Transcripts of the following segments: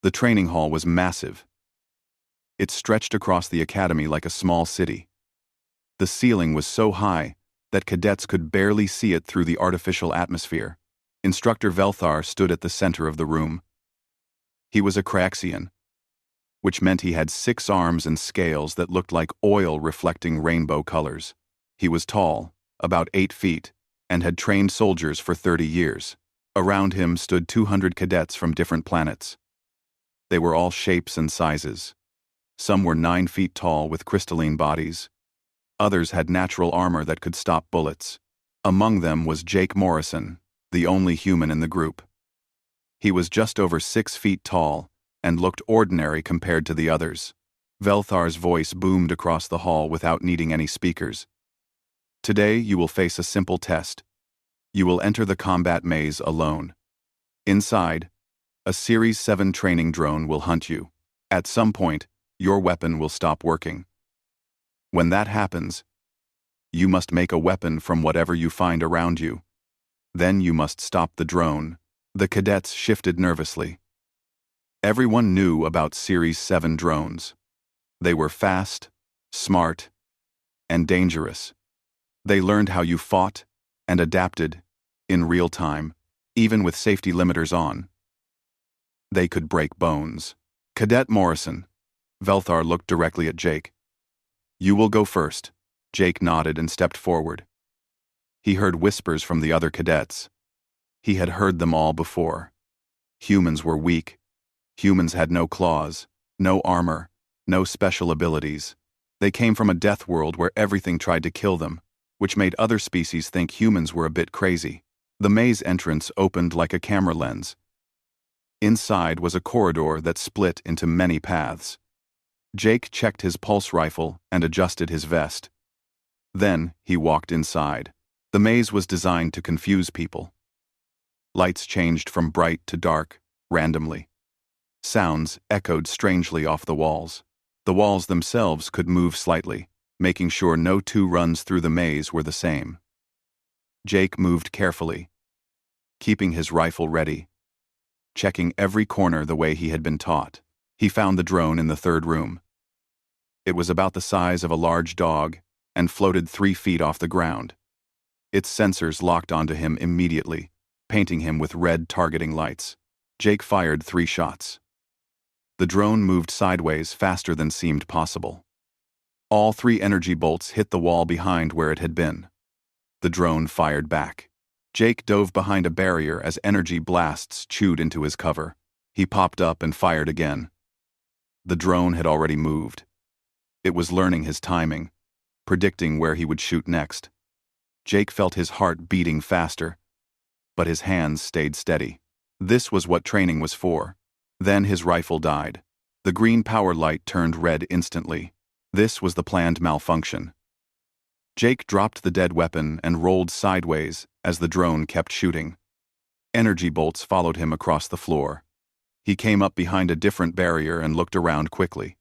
The training hall was massive. It stretched across the academy like a small city. The ceiling was so high that cadets could barely see it through the artificial atmosphere. Instructor Velthar stood at the center of the room. He was a Craxian, which meant he had 6 arms and scales that looked like oil reflecting rainbow colors. He was tall, about 8 feet, and had trained soldiers for 30 years. Around him stood 200 cadets from different planets. They were all shapes and sizes. Some were 9 feet tall with crystalline bodies. Others had natural armor that could stop bullets. Among them was Jake Morrison, the only human in the group. He was just over 6 feet tall and looked ordinary compared to the others. Velthar's voice boomed across the hall without needing any speakers. Today you will face a simple test. You will enter the combat maze alone. Inside, a Series 7 training drone will hunt you. At some point, your weapon will stop working. When that happens, you must make a weapon from whatever you find around you. Then you must stop the drone. The cadets shifted nervously. Everyone knew about Series 7 drones. They were fast, smart, and dangerous. They learned how you fought and adapted in real time, even with safety limiters on. They could break bones. Cadet Morrison. Velthar looked directly at Jake. You will go first. Jake nodded and stepped forward. He heard whispers from the other cadets. He had heard them all before. Humans were weak. Humans had no claws, no armor, no special abilities. They came from a death world where everything tried to kill them, which made other species think humans were a bit crazy. The maze entrance opened like a camera lens. Inside was a corridor that split into many paths. Jake checked his pulse rifle and adjusted his vest. Then he walked inside. The maze was designed to confuse people. Lights changed from bright to dark, randomly. Sounds echoed strangely off the walls. The walls themselves could move slightly, making sure no 2 runs through the maze were the same. Jake moved carefully, keeping his rifle ready, checking every corner the way he had been taught. He found the drone in the 3rd room. It was about the size of a large dog and floated 3 feet off the ground. Its sensors locked onto him immediately, painting him with red targeting lights. Jake fired 3 shots. The drone moved sideways faster than seemed possible. All 3 energy bolts hit the wall behind where it had been. The drone fired back. Jake dove behind a barrier as energy blasts chewed into his cover. He popped up and fired again. The drone had already moved. It was learning his timing, predicting where he would shoot next. Jake felt his heart beating faster, but his hands stayed steady. This was what training was for. Then his rifle died. The green power light turned red instantly. This was the planned malfunction. Jake dropped the dead weapon and rolled sideways as the drone kept shooting. Energy bolts followed him across the floor. He came up behind a different barrier and looked around quickly.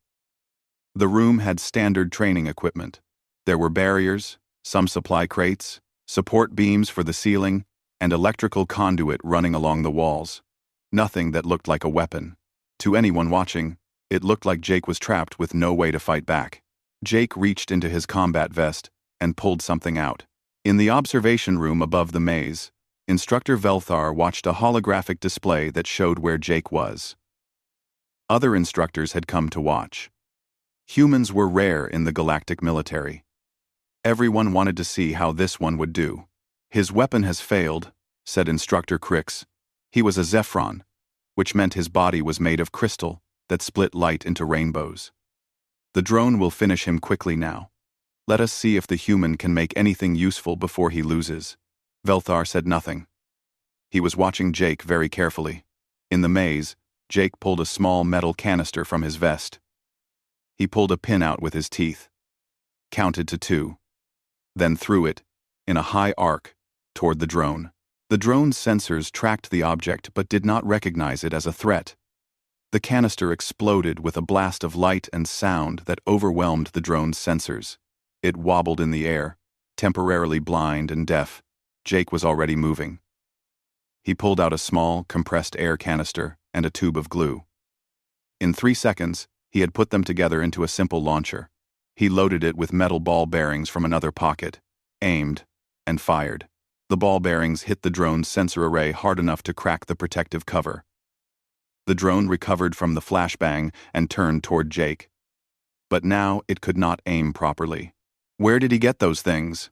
The room had standard training equipment. There were barriers, some supply crates, support beams for the ceiling, and electrical conduit running along the walls. Nothing that looked like a weapon. To anyone watching, it looked like Jake was trapped with no way to fight back. Jake reached into his combat vest and pulled something out. In the observation room above the maze, Instructor Velthar watched a holographic display that showed where Jake was. Other instructors had come to watch. Humans were rare in the galactic military. Everyone wanted to see how this one would do. His weapon has failed, said Instructor Crix. He was a Zephron, which meant his body was made of crystal that split light into rainbows. The drone will finish him quickly now. Let us see if the human can make anything useful before he loses. Velthar said nothing. He was watching Jake very carefully. In the maze, Jake pulled a small metal canister from his vest. He pulled a pin out with his teeth, counted to 2, then threw it, in a high arc, toward the drone. The drone's sensors tracked the object but did not recognize it as a threat. The canister exploded with a blast of light and sound that overwhelmed the drone's sensors. It wobbled in the air, temporarily blind and deaf. Jake was already moving. He pulled out a small, compressed air canister and a tube of glue. In 3 seconds, he had put them together into a simple launcher. He loaded it with metal ball bearings from another pocket, aimed, and fired. The ball bearings hit the drone's sensor array hard enough to crack the protective cover. The drone recovered from the flashbang and turned toward Jake. But now it could not aim properly. "Where did he get those things?"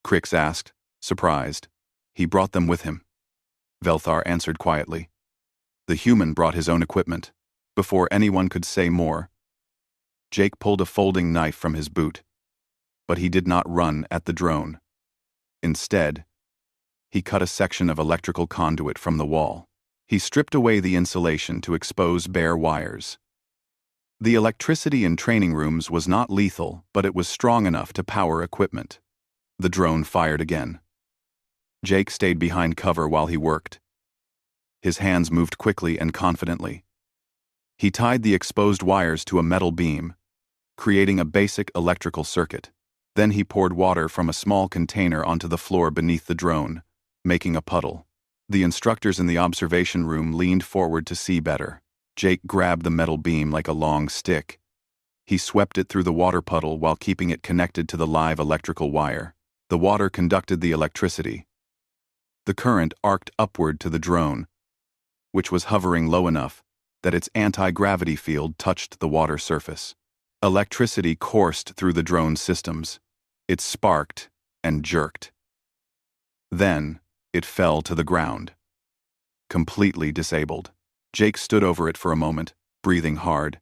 Crix asked, surprised. "He brought them with him," Velthar answered quietly. The human brought his own equipment. Before anyone could say more, Jake pulled a folding knife from his boot. But he did not run at the drone. Instead, he cut a section of electrical conduit from the wall. He stripped away the insulation to expose bare wires. The electricity in training rooms was not lethal, but it was strong enough to power equipment. The drone fired again. Jake stayed behind cover while he worked. His hands moved quickly and confidently. He tied the exposed wires to a metal beam, creating a basic electrical circuit. Then he poured water from a small container onto the floor beneath the drone, making a puddle. The instructors in the observation room leaned forward to see better. Jake grabbed the metal beam like a long stick. He swept it through the water puddle while keeping it connected to the live electrical wire. The water conducted the electricity. The current arced upward to the drone, which was hovering low enough that its anti-gravity field touched the water surface. Electricity coursed through the drone's systems. It sparked and jerked. Then, it fell to the ground, completely disabled. Jake stood over it for a moment, breathing hard.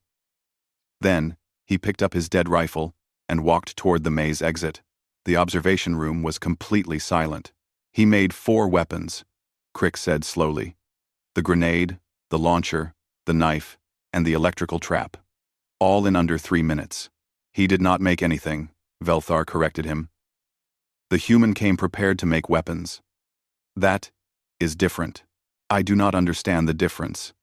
Then, he picked up his dead rifle and walked toward the maze exit. The observation room was completely silent. "He made 4 weapons," Crix said slowly. "The grenade, the launcher, the knife, and the electrical trap. All in under 3 minutes. "He did not make anything," Velthar corrected him. "The human came prepared to make weapons. That is different." "I do not understand the difference."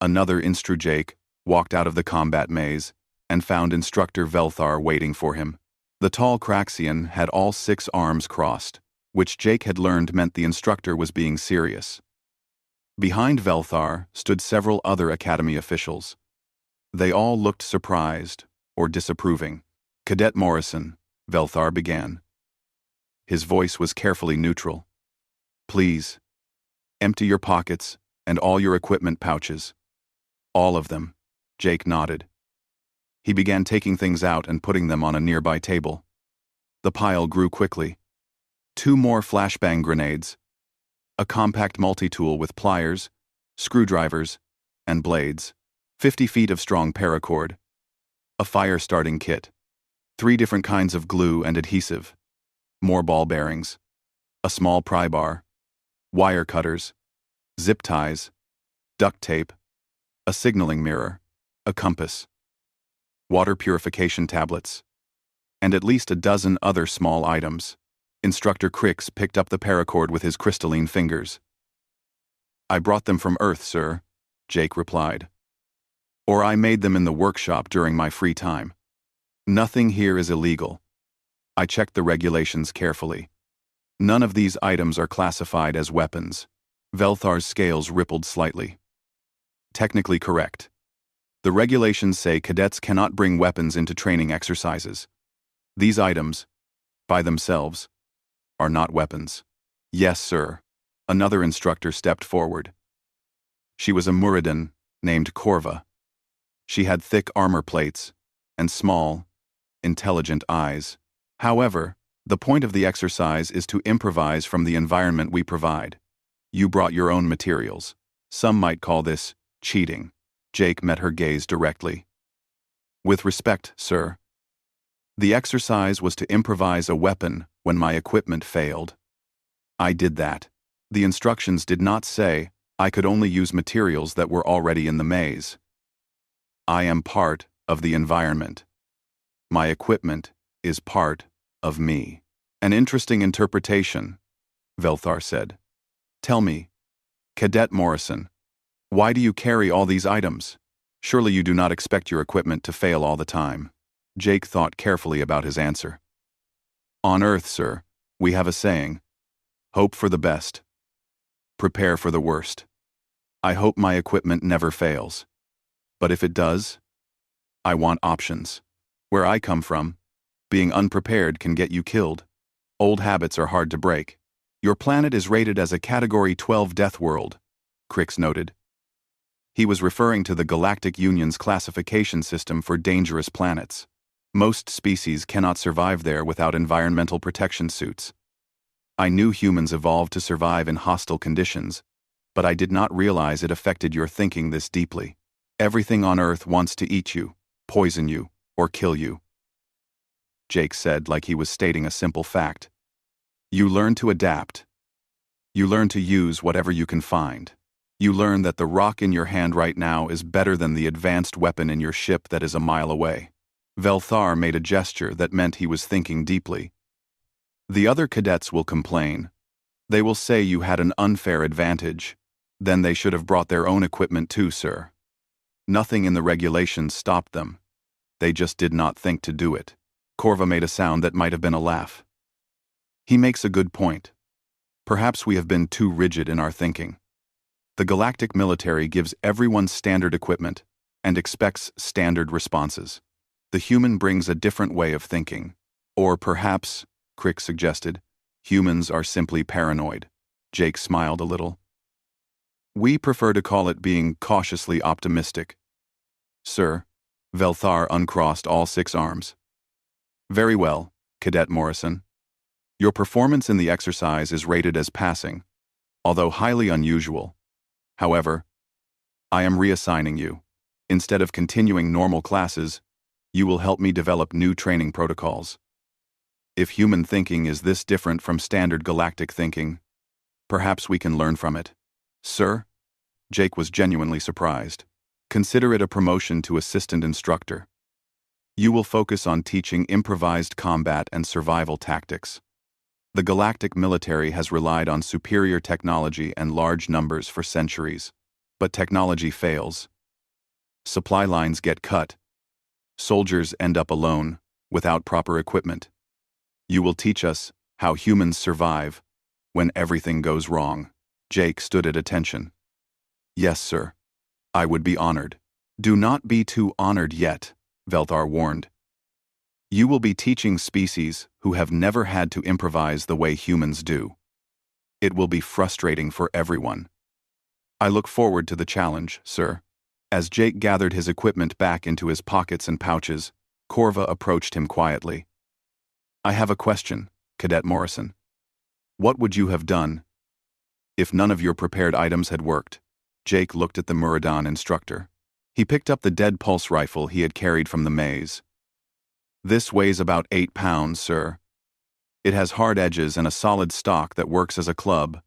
Another Instru Jake walked out of the combat maze and found Instructor Velthar waiting for him. The tall Craxian had all 6 arms crossed, which Jake had learned meant the instructor was being serious. Behind Velthar stood several other Academy officials. They all looked surprised or disapproving. "Cadet Morrison," Velthar began. His voice was carefully neutral. "Please, empty your pockets and all your equipment pouches." "All of them," Jake nodded. He began taking things out and putting them on a nearby table. The pile grew quickly. 2 more flashbang grenades, a compact multi-tool with pliers, screwdrivers, and blades, 50 feet of strong paracord, a fire-starting kit, 3 different kinds of glue and adhesive, more ball bearings, a small pry bar, wire cutters, zip ties, duct tape, a signaling mirror, a compass, water purification tablets, and at least a dozen other small items. Instructor Crix picked up the paracord with his crystalline fingers. "I brought them from Earth, sir," Jake replied. "Or I made them in the workshop during my free time. Nothing here is illegal. I checked the regulations carefully. None of these items are classified as weapons." Velthar's scales rippled slightly. "Technically correct. The regulations say cadets cannot bring weapons into training exercises. These items, by themselves, are not weapons." "Yes, sir." Another instructor stepped forward. She was a Muradin named Corva. She had thick armor plates and small, intelligent eyes. "However, the point of the exercise is to improvise from the environment we provide. You brought your own materials. Some might call this cheating." Jake met her gaze directly. "With respect, sir. The exercise was to improvise a weapon when my equipment failed. I did that. The instructions did not say I could only use materials that were already in the maze. I am part of the environment. My equipment is part of me." "An interesting interpretation," Velthar said. "Tell me, Cadet Morrison, why do you carry all these items? Surely you do not expect your equipment to fail all the time." Jake thought carefully about his answer. "On Earth, sir, we have a saying, hope for the best, prepare for the worst. I hope my equipment never fails." But if it does, I want options. Where I come from, being unprepared can get you killed. Old habits are hard to break. Your planet is rated as a Category 12 death world, Crix noted. He was referring to the Galactic Union's classification system for dangerous planets. Most species cannot survive there without environmental protection suits. I knew humans evolved to survive in hostile conditions, but I did not realize it affected your thinking this deeply. Everything on Earth wants to eat you, poison you, or kill you. Jake said like he was stating a simple fact. You learn to adapt. You learn to use whatever you can find. You learn that the rock in your hand right now is better than the advanced weapon in your ship that is a mile away. Velthar made a gesture that meant he was thinking deeply. The other cadets will complain. They will say you had an unfair advantage. Then they should have brought their own equipment too, sir. Nothing in the regulations stopped them. They just did not think to do it. Corva made a sound that might have been a laugh. He makes a good point. Perhaps we have been too rigid in our thinking. The galactic military gives everyone standard equipment and expects standard responses. The human brings a different way of thinking. Or perhaps, Crick suggested, humans are simply paranoid. Jake smiled a little. We prefer to call it being cautiously optimistic. Sir, Velthar uncrossed all 6 arms. Very well, Cadet Morrison. Your performance in the exercise is rated as passing, although highly unusual. However, I am reassigning you. Instead of continuing normal classes, you will help me develop new training protocols. If human thinking is this different from standard galactic thinking, perhaps we can learn from it. Sir? Jake was genuinely surprised. Consider it a promotion to assistant instructor. You will focus on teaching improvised combat and survival tactics. The galactic military has relied on superior technology and large numbers for centuries, but technology fails. Supply lines get cut. Soldiers end up alone, without proper equipment. You will teach us how humans survive when everything goes wrong. Jake stood at attention. Yes, sir. I would be honored. Do not be too honored yet, Velthar warned. You will be teaching species who have never had to improvise the way humans do. It will be frustrating for everyone. I look forward to the challenge, sir. As Jake gathered his equipment back into his pockets and pouches, Corva approached him quietly. I have a question, Cadet Morrison. What would you have done if none of your prepared items had worked? Jake looked at the Muradan instructor. He picked up the dead pulse rifle he had carried from the maze. This weighs about 8 pounds, sir. It has hard edges and a solid stock that works as a club.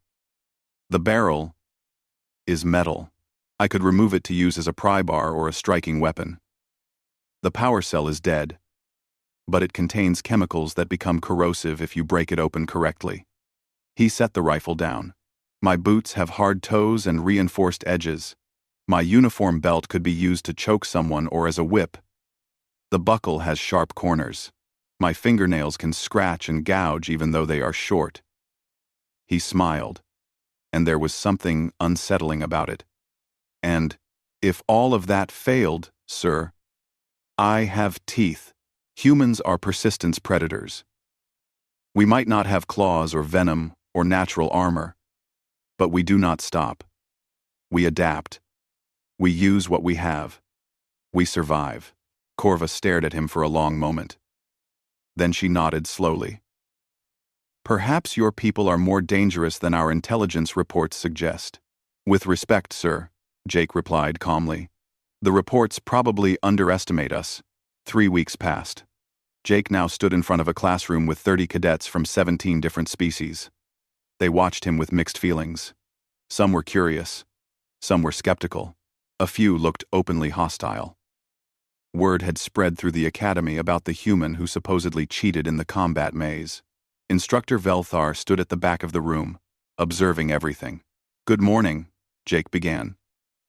The barrel is metal. I could remove it to use as a pry bar or a striking weapon. The power cell is dead, but it contains chemicals that become corrosive if you break it open correctly. He set the rifle down. My boots have hard toes and reinforced edges. My uniform belt could be used to choke someone or as a whip. The buckle has sharp corners. My fingernails can scratch and gouge even though they are short. He smiled, and there was something unsettling about it. And, if all of that failed, sir, I have teeth. Humans are persistence predators. We might not have claws or venom or natural armor, but we do not stop. We adapt. We use what we have. We survive. Corva stared at him for a long moment. Then she nodded slowly. Perhaps your people are more dangerous than our intelligence reports suggest. With respect, sir, Jake replied calmly. The reports probably underestimate us. 3 weeks passed. Jake now stood in front of a classroom with 30 cadets from 17 different species. They watched him with mixed feelings. Some were curious. Some were skeptical. A few looked openly hostile. Word had spread through the academy about the human who supposedly cheated in the combat maze. Instructor Velthar stood at the back of the room, observing everything. Good morning, Jake began.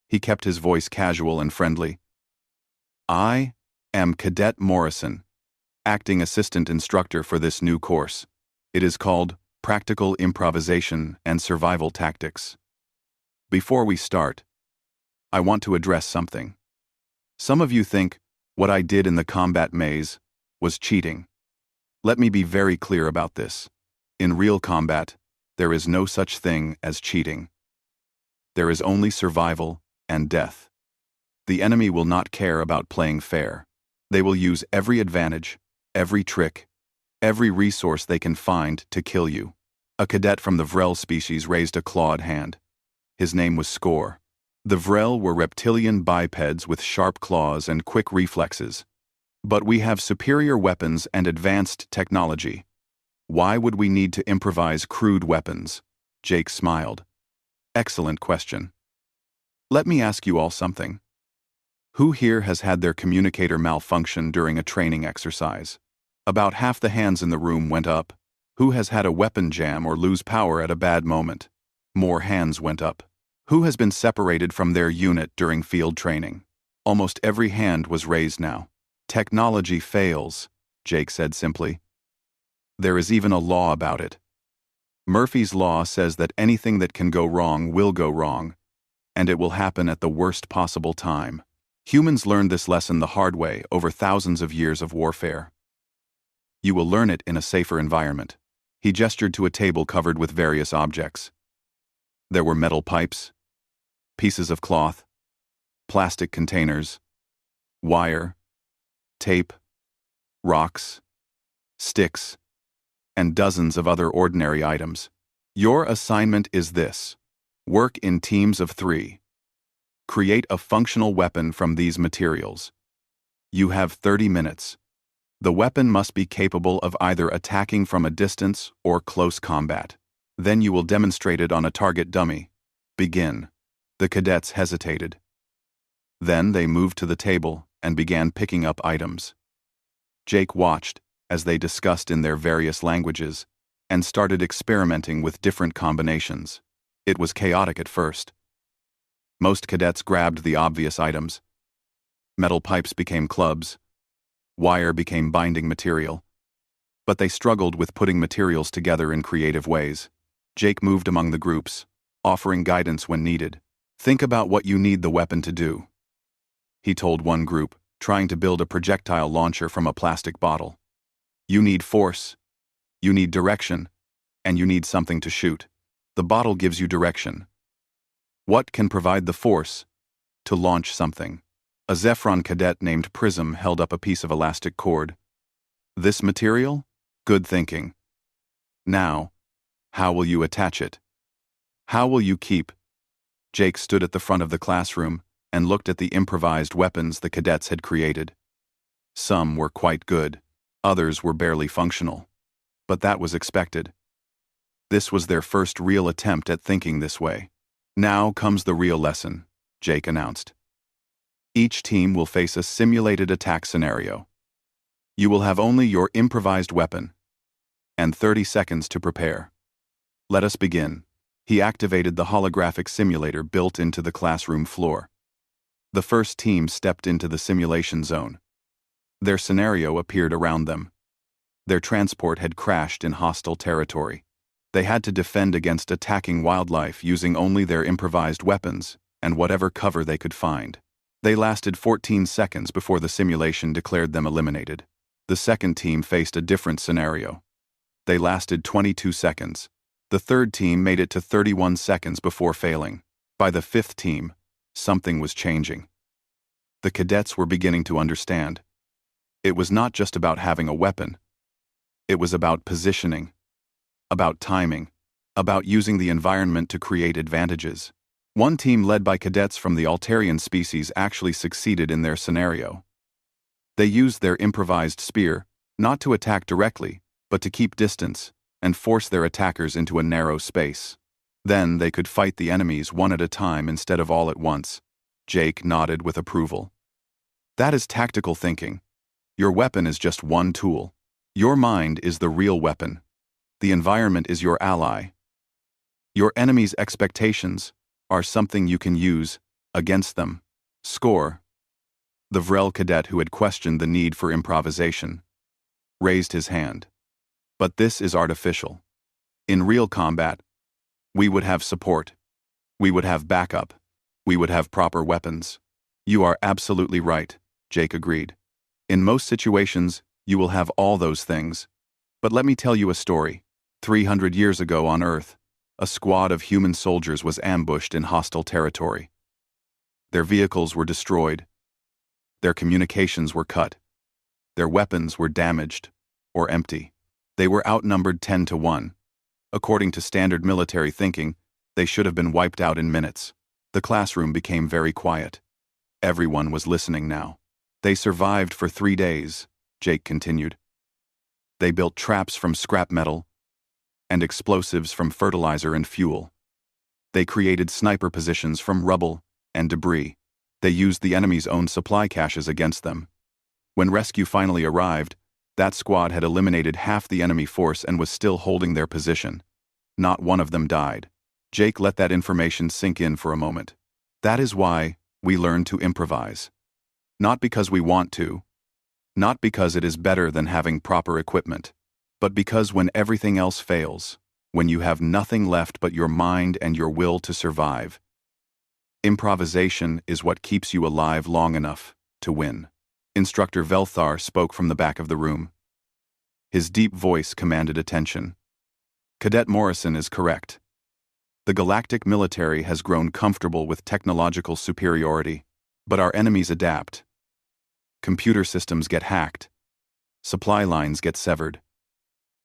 He kept his voice casual and friendly. I am Cadet Morrison, acting assistant instructor for this new course. It is called Practical Improvisation and Survival Tactics. Before we start, I want to address something. Some of you think what I did in the combat maze was cheating. Let me be very clear about this. In real combat, there is no such thing as cheating. There is only survival and death. The enemy will not care about playing fair. They will use every advantage, every trick, every resource they can find to kill you. A cadet from the Vrel species raised a clawed hand. His name was Score. The Vrel were reptilian bipeds with sharp claws and quick reflexes. But we have superior weapons and advanced technology. Why would we need to improvise crude weapons? Jake smiled. Excellent question. Let me ask you all something. Who here has had their communicator malfunction during a training exercise? About half the hands in the room went up. Who has had a weapon jam or lose power at a bad moment? More hands went up. Who has been separated from their unit during field training? Almost every hand was raised now. Technology fails, Jake said simply. There is even a law about it. Murphy's Law says that anything that can go wrong will go wrong, and it will happen at the worst possible time. Humans learned this lesson the hard way over thousands of years of warfare. You will learn it in a safer environment. He gestured to a table covered with various objects. There were metal pipes, pieces of cloth, plastic containers, wire, tape, rocks, sticks, and dozens of other ordinary items. Your assignment is this: work in teams of 3. Create a functional weapon from these materials. You have 30 minutes. The weapon must be capable of either attacking from a distance or close combat. Then you will demonstrate it on a target dummy. Begin. The cadets hesitated. Then they moved to the table and began picking up items. Jake watched as they discussed in their various languages and started experimenting with different combinations. It was chaotic at first. Most cadets grabbed the obvious items. Metal pipes became clubs. Wire became binding material. But they struggled with putting materials together in creative ways. Jake moved among the groups, offering guidance when needed. Think about what you need the weapon to do. He told one group, trying to build a projectile launcher from a plastic bottle. You need force, you need direction, and you need something to shoot. The bottle gives you direction. What can provide the force to launch something? A Zephron cadet named Prism held up a piece of elastic cord. This material? Good thinking. Now, how will you attach it? How will you keep? Jake stood at the front of the classroom and looked at the improvised weapons the cadets had created. Some were quite good, others were barely functional. But that was expected. This was their first real attempt at thinking this way. Now comes the real lesson, Jake announced. Each team will face a simulated attack scenario. You will have only your improvised weapon and 30 seconds to prepare. Let us begin. He activated the holographic simulator built into the classroom floor. The first team stepped into the simulation zone. Their scenario appeared around them. Their transport had crashed in hostile territory. They had to defend against attacking wildlife using only their improvised weapons and whatever cover they could find. They lasted 14 seconds before the simulation declared them eliminated. The second team faced a different scenario. They lasted 22 seconds. The third team made it to 31 seconds before failing. By the fifth team, something was changing. The cadets were beginning to understand. It was not just about having a weapon. It was about positioning, about timing, about using the environment to create advantages. One team led by cadets from the Altarian species actually succeeded in their scenario. They used their improvised spear, not to attack directly, but to keep distance and force their attackers into a narrow space. Then they could fight the enemies one at a time instead of all at once. Jake nodded with approval. That is tactical thinking. Your weapon is just one tool. Your mind is the real weapon. The environment is your ally. Your enemy's expectations are something you can use against them. Score. The Vrel cadet who had questioned the need for improvisation raised his hand. But this is artificial. In real combat, we would have support. We would have backup. We would have proper weapons. You are absolutely right, Jake agreed. In most situations, you will have all those things. But let me tell you a story. 300 years ago on Earth, a squad of human soldiers was ambushed in hostile territory. Their vehicles were destroyed. Their communications were cut. Their weapons were damaged or empty. They were outnumbered 10 to 1. According to standard military thinking, they should have been wiped out in minutes. The classroom became very quiet. Everyone was listening now. They survived for 3 days, Jake continued. They built traps from scrap metal and explosives from fertilizer and fuel. They created sniper positions from rubble and debris. They used the enemy's own supply caches against them. When rescue finally arrived, that squad had eliminated half the enemy force and was still holding their position. Not one of them died. Jake let that information sink in for a moment. That is why we learn to improvise. Not because we want to, not because it is better than having proper equipment, but because when everything else fails, when you have nothing left but your mind and your will to survive, improvisation is what keeps you alive long enough to win. Instructor Velthar spoke from the back of the room. His deep voice commanded attention. Cadet Morrison is correct. The galactic military has grown comfortable with technological superiority, but our enemies adapt. Computer systems get hacked. Supply lines get severed.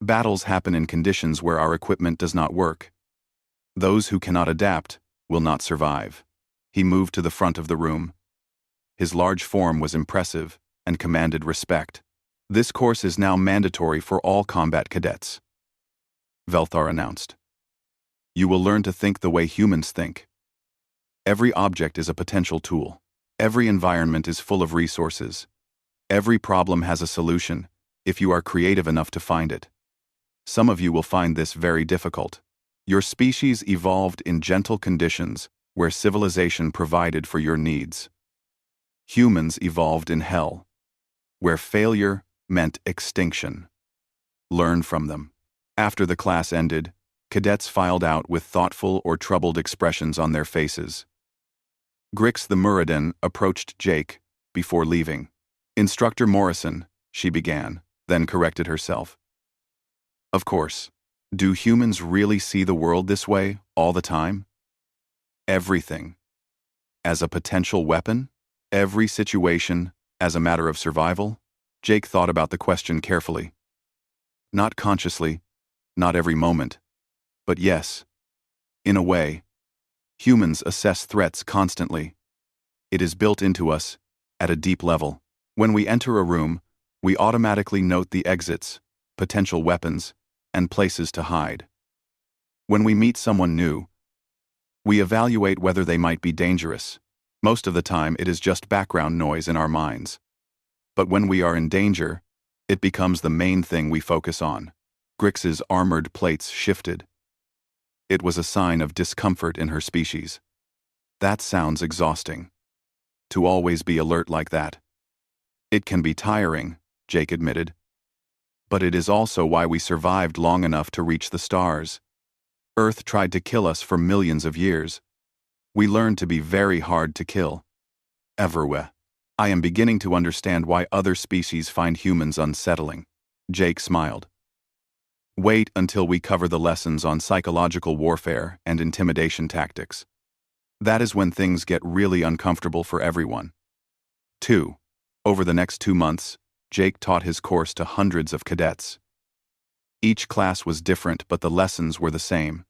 Battles happen in conditions where our equipment does not work. Those who cannot adapt will not survive. He moved to the front of the room. His large form was impressive and commanded respect. This course is now mandatory for all combat cadets, Velthar announced. You will learn to think the way humans think. Every object is a potential tool. Every environment is full of resources. Every problem has a solution, if you are creative enough to find it. Some of you will find this very difficult. Your species evolved in gentle conditions where civilization provided for your needs. Humans evolved in hell, where failure meant extinction. Learn from them. After the class ended, cadets filed out with thoughtful or troubled expressions on their faces. Grix the Muradin approached Jake before leaving. Instructor Morrison, she began, then corrected herself. Of course. Do humans really see the world this way all the time? Everything. As a potential weapon? Every situation as a matter of survival? Jake thought about the question carefully. Not consciously, not every moment. But yes, in a way, humans assess threats constantly. It is built into us, at a deep level. When we enter a room, we automatically note the exits, potential weapons, and places to hide. When we meet someone new, we evaluate whether they might be dangerous. Most of the time, it is just background noise in our minds. But when we are in danger, it becomes the main thing we focus on. Grix's armored plates shifted. It was a sign of discomfort in her species. That sounds exhausting. To always be alert like that. It can be tiring, Jake admitted. But it is also why we survived long enough to reach the stars. Earth tried to kill us for millions of years. We learned to be very hard to kill. Everywhere. I am beginning to understand why other species find humans unsettling. Jake smiled. Wait until we cover the lessons on psychological warfare and intimidation tactics. That is when things get really uncomfortable for everyone. 2. Over the next 2 months, Jake taught his course to hundreds of cadets. Each class was different, but the lessons were the same.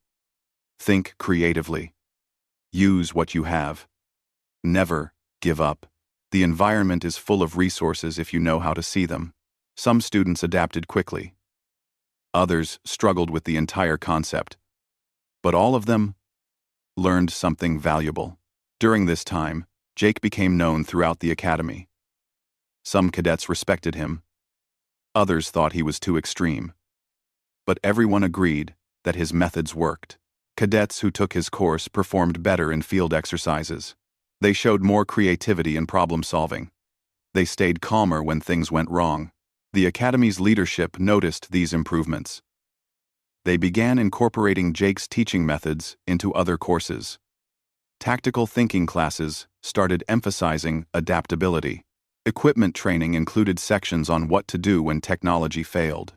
Think creatively. Use what you have. Never give up. The environment is full of resources if you know how to see them. Some students adapted quickly. Others struggled with the entire concept. But all of them learned something valuable. During this time, Jake became known throughout the academy. Some cadets respected him. Others thought he was too extreme. But everyone agreed that his methods worked. Cadets who took his course performed better in field exercises. They showed more creativity in problem solving. They stayed calmer when things went wrong. The Academy's leadership noticed these improvements. They began incorporating Jake's teaching methods into other courses. Tactical thinking classes started emphasizing adaptability. Equipment training included sections on what to do when technology failed.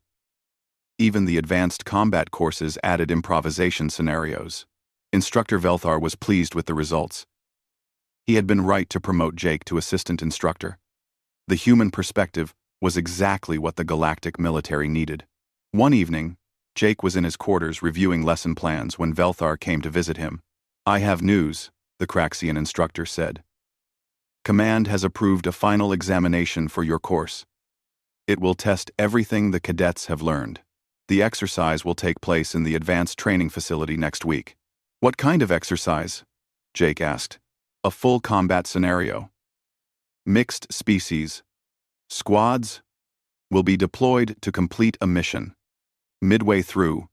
Even the advanced combat courses added improvisation scenarios. Instructor Velthar was pleased with the results. He had been right to promote Jake to assistant instructor. The human perspective was exactly what the galactic military needed. One evening, Jake was in his quarters reviewing lesson plans when Velthar came to visit him. "I have news," the Craxian instructor said. "Command has approved a final examination for your course. It will test everything the cadets have learned. The exercise will take place in the advanced training facility next week." "What kind of exercise?" Jake asked. "A full combat scenario. Mixed species. Squads will be deployed to complete a mission. Midway through,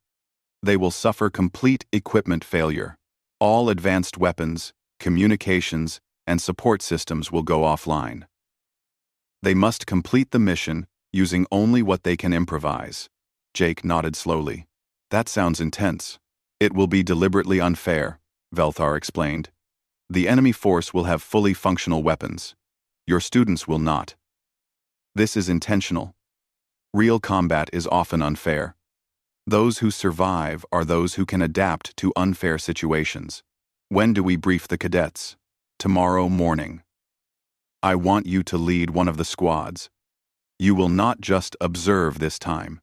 they will suffer complete equipment failure. All advanced weapons, communications, and support systems will go offline. They must complete the mission using only what they can improvise." Jake nodded slowly. "That sounds intense." "It will be deliberately unfair," Velthar explained. "The enemy force will have fully functional weapons. Your students will not. This is intentional. Real combat is often unfair. Those who survive are those who can adapt to unfair situations." "When do we brief the cadets?" "Tomorrow morning. I want you to lead one of the squads. You will not just observe this time.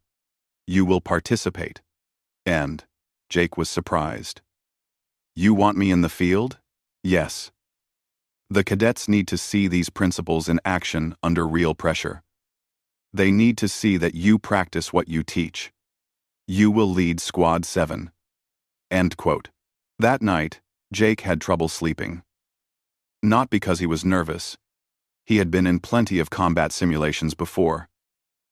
You will participate." And Jake was surprised. "You want me in the field?" "Yes. The cadets need to see these principles in action under real pressure. They need to see that you practice what you teach. You will lead Squad 7. End quote. That night, Jake had trouble sleeping. Not because he was nervous. He had been in plenty of combat simulations before.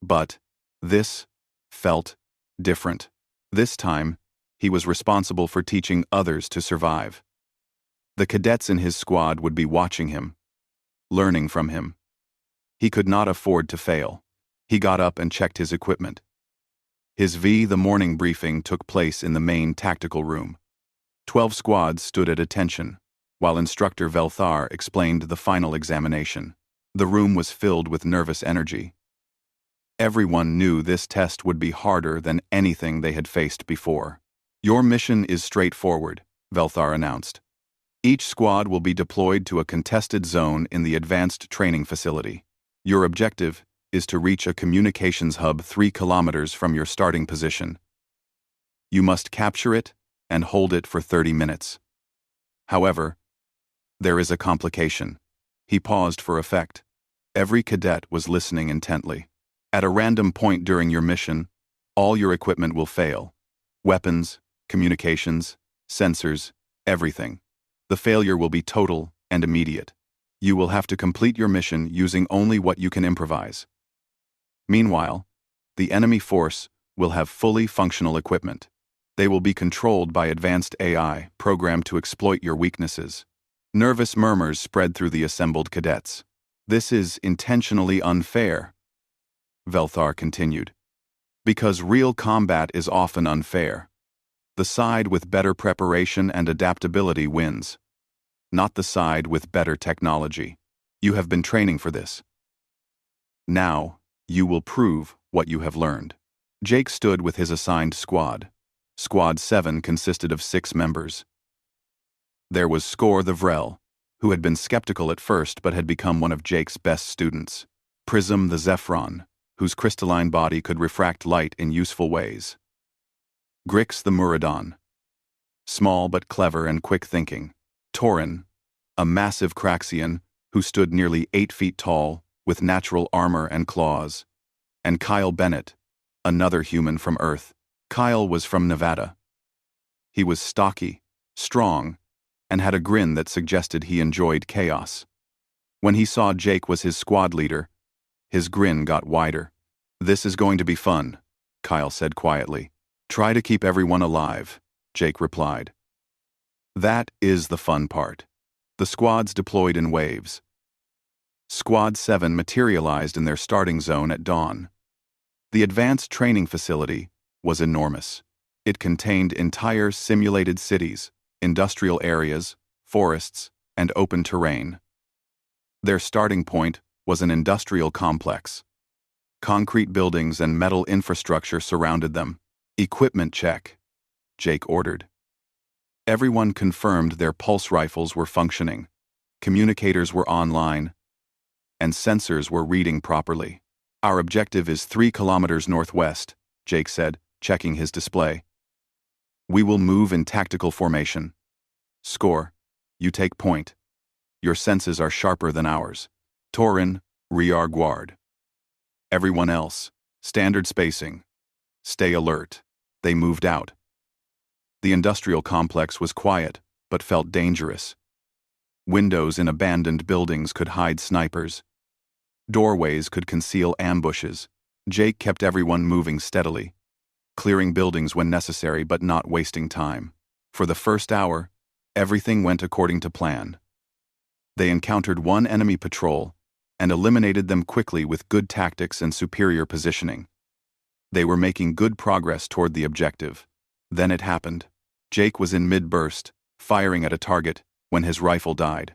But this felt different. This time, he was responsible for teaching others to survive. The cadets in his squad would be watching him, learning from him. He could not afford to fail. He got up and checked his equipment. The morning briefing took place in the main tactical room. 12 squads stood at attention, while Instructor Velthar explained the final examination. The room was filled with nervous energy. Everyone knew this test would be harder than anything they had faced before. "Your mission is straightforward," Velthar announced. "Each squad will be deployed to a contested zone in the advanced training facility. Your objective is to reach a communications hub 3 kilometers from your starting position. You must capture it and hold it for 30 minutes. However, there is a complication." He paused for effect. Every cadet was listening intently. "At a random point during your mission, all your equipment will fail. Weapons, communications, sensors, everything. The failure will be total and immediate. You will have to complete your mission using only what you can improvise. Meanwhile, the enemy force will have fully functional equipment. They will be controlled by advanced AI programmed to exploit your weaknesses." Nervous murmurs spread through the assembled cadets. "This is intentionally unfair," Velthar continued. "Because real combat is often unfair. The side with better preparation and adaptability wins, not the side with better technology. You have been training for this. Now, you will prove what you have learned." Jake stood with his assigned squad. Squad 7 consisted of 6 members. There was Skor the Vrel, who had been skeptical at first but had become one of Jake's best students. Prism the Zephron, whose crystalline body could refract light in useful ways. Grix the Muradon, small but clever and quick-thinking. Torin, a massive Craxian who stood nearly 8 feet tall with natural armor and claws. And Kyle Bennett, another human from Earth. Kyle was from Nevada. He was stocky, strong, and had a grin that suggested he enjoyed chaos. When he saw Jake was his squad leader, his grin got wider. "This is going to be fun," Kyle said quietly. "Try to keep everyone alive," Jake replied. "That is the fun part." The squads deployed in waves. Squad 7 materialized in their starting zone at dawn. The advanced training facility was enormous. It contained entire simulated cities, industrial areas, forests, and open terrain. Their starting point was an industrial complex. Concrete buildings and metal infrastructure surrounded them. "Equipment check," Jake ordered. Everyone confirmed their pulse rifles were functioning, communicators were online, and sensors were reading properly. "Our objective is 3 kilometers northwest," Jake said, checking his display. "We will move in tactical formation. Score, you take point. Your senses are sharper than ours. Torin, rear guard. Everyone else, standard spacing. Stay alert." They moved out. The industrial complex was quiet, but felt dangerous. Windows in abandoned buildings could hide snipers. Doorways could conceal ambushes. Jake kept everyone moving steadily, clearing buildings when necessary but not wasting time. For the first hour, everything went according to plan. They encountered one enemy patrol and eliminated them quickly with good tactics and superior positioning. They were making good progress toward the objective. Then it happened. Jake was in mid-burst, firing at a target, when his rifle died.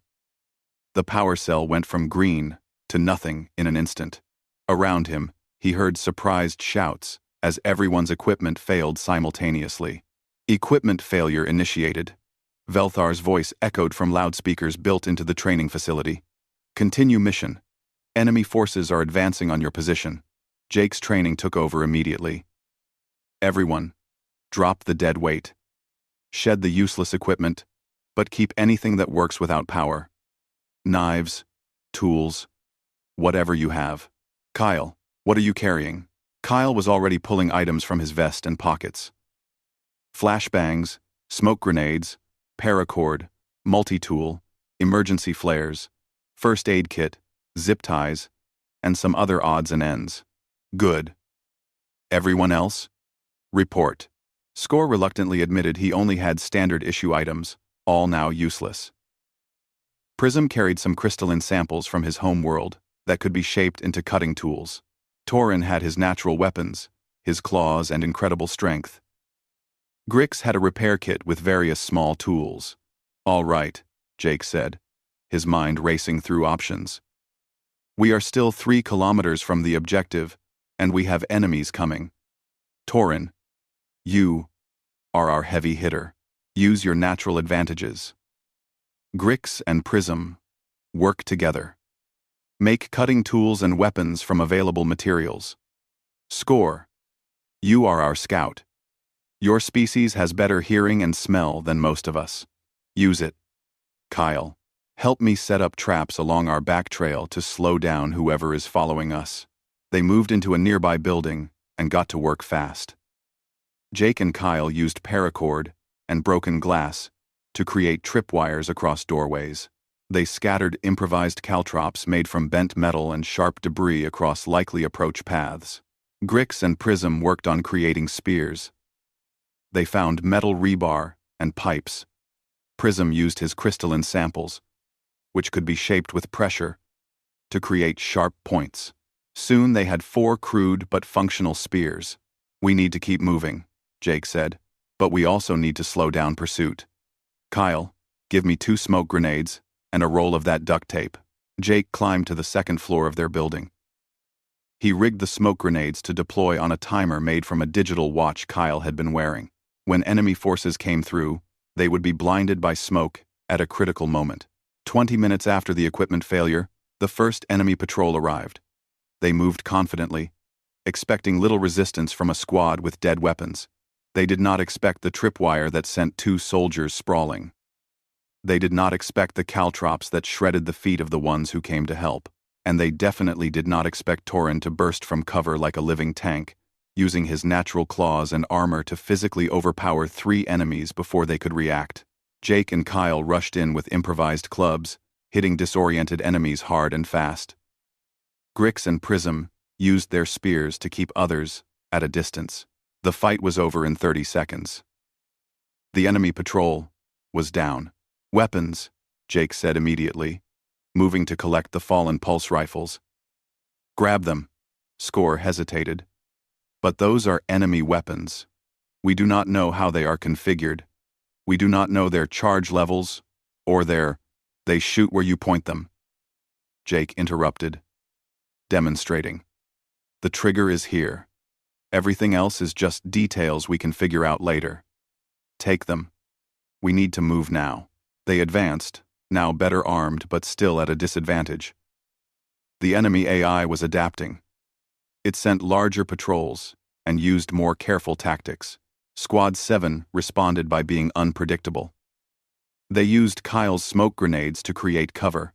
The power cell went from green to nothing in an instant. Around him, he heard surprised shouts as everyone's equipment failed simultaneously. "Equipment failure initiated." Velthar's voice echoed from loudspeakers built into the training facility. "Continue mission. Enemy forces are advancing on your position." Jake's training took over immediately. "Everyone, drop the dead weight. Shed the useless equipment, but keep anything that works without power. Knives, tools, whatever you have." "Kyle, what are you carrying?" Kyle was already pulling items from his vest and pockets. Flashbangs, smoke grenades, paracord, multi-tool, emergency flares, first aid kit, zip ties, and some other odds and ends. "Good. Everyone else? Report." Score reluctantly admitted he only had standard issue items, all now useless. Prism carried some crystalline samples from his home world that could be shaped into cutting tools. Torin had his natural weapons, his claws and incredible strength. Grix had a repair kit with various small tools. "All right," Jake said, his mind racing through options. "We are still 3 kilometers from the objective, and we have enemies coming. Torin, you are our heavy hitter. Use your natural advantages. Grix and Prism, work together. Make cutting tools and weapons from available materials. Score, you are our scout. Your species has better hearing and smell than most of us. Use it. Kyle, help me set up traps along our back trail to slow down whoever is following us." They moved into a nearby building and got to work fast. Jake and Kyle used paracord and broken glass to create tripwires across doorways. They scattered improvised caltrops made from bent metal and sharp debris across likely approach paths. Grix and Prism worked on creating spears. They found metal rebar and pipes. Prism used his crystalline samples, which could be shaped with pressure, to create sharp points. Soon they had 4 crude but functional spears. "We need to keep moving," Jake said, "but we also need to slow down pursuit. Kyle, give me 2 smoke grenades and a roll of that duct tape." Jake climbed to the 2nd floor of their building. He rigged the smoke grenades to deploy on a timer made from a digital watch Kyle had been wearing. When enemy forces came through, they would be blinded by smoke at a critical moment. 20 minutes after the equipment failure, the first enemy patrol arrived. They moved confidently, expecting little resistance from a squad with dead weapons. They did not expect the tripwire that sent 2 soldiers sprawling. They did not expect the caltrops that shredded the feet of the ones who came to help. And they definitely did not expect Torin to burst from cover like a living tank, using his natural claws and armor to physically overpower 3 enemies before they could react. Jake and Kyle rushed in with improvised clubs, hitting disoriented enemies hard and fast. Grix and Prism used their spears to keep others at a distance. The fight was over in 30 seconds. The enemy patrol was down. "Weapons," Jake said immediately, moving to collect the fallen pulse rifles. "Grab them." Score hesitated. "But those are enemy weapons. We do not know how they are configured. We do not know their charge levels Or they shoot where you point them. Jake interrupted, demonstrating. The trigger is here. Everything else is just details we can figure out later. Take them. We need to move now. They advanced, now better armed but still at a disadvantage. The enemy AI was adapting. It sent larger patrols and used more careful tactics. Squad 7 responded by being unpredictable. They used Kyle's smoke grenades to create cover,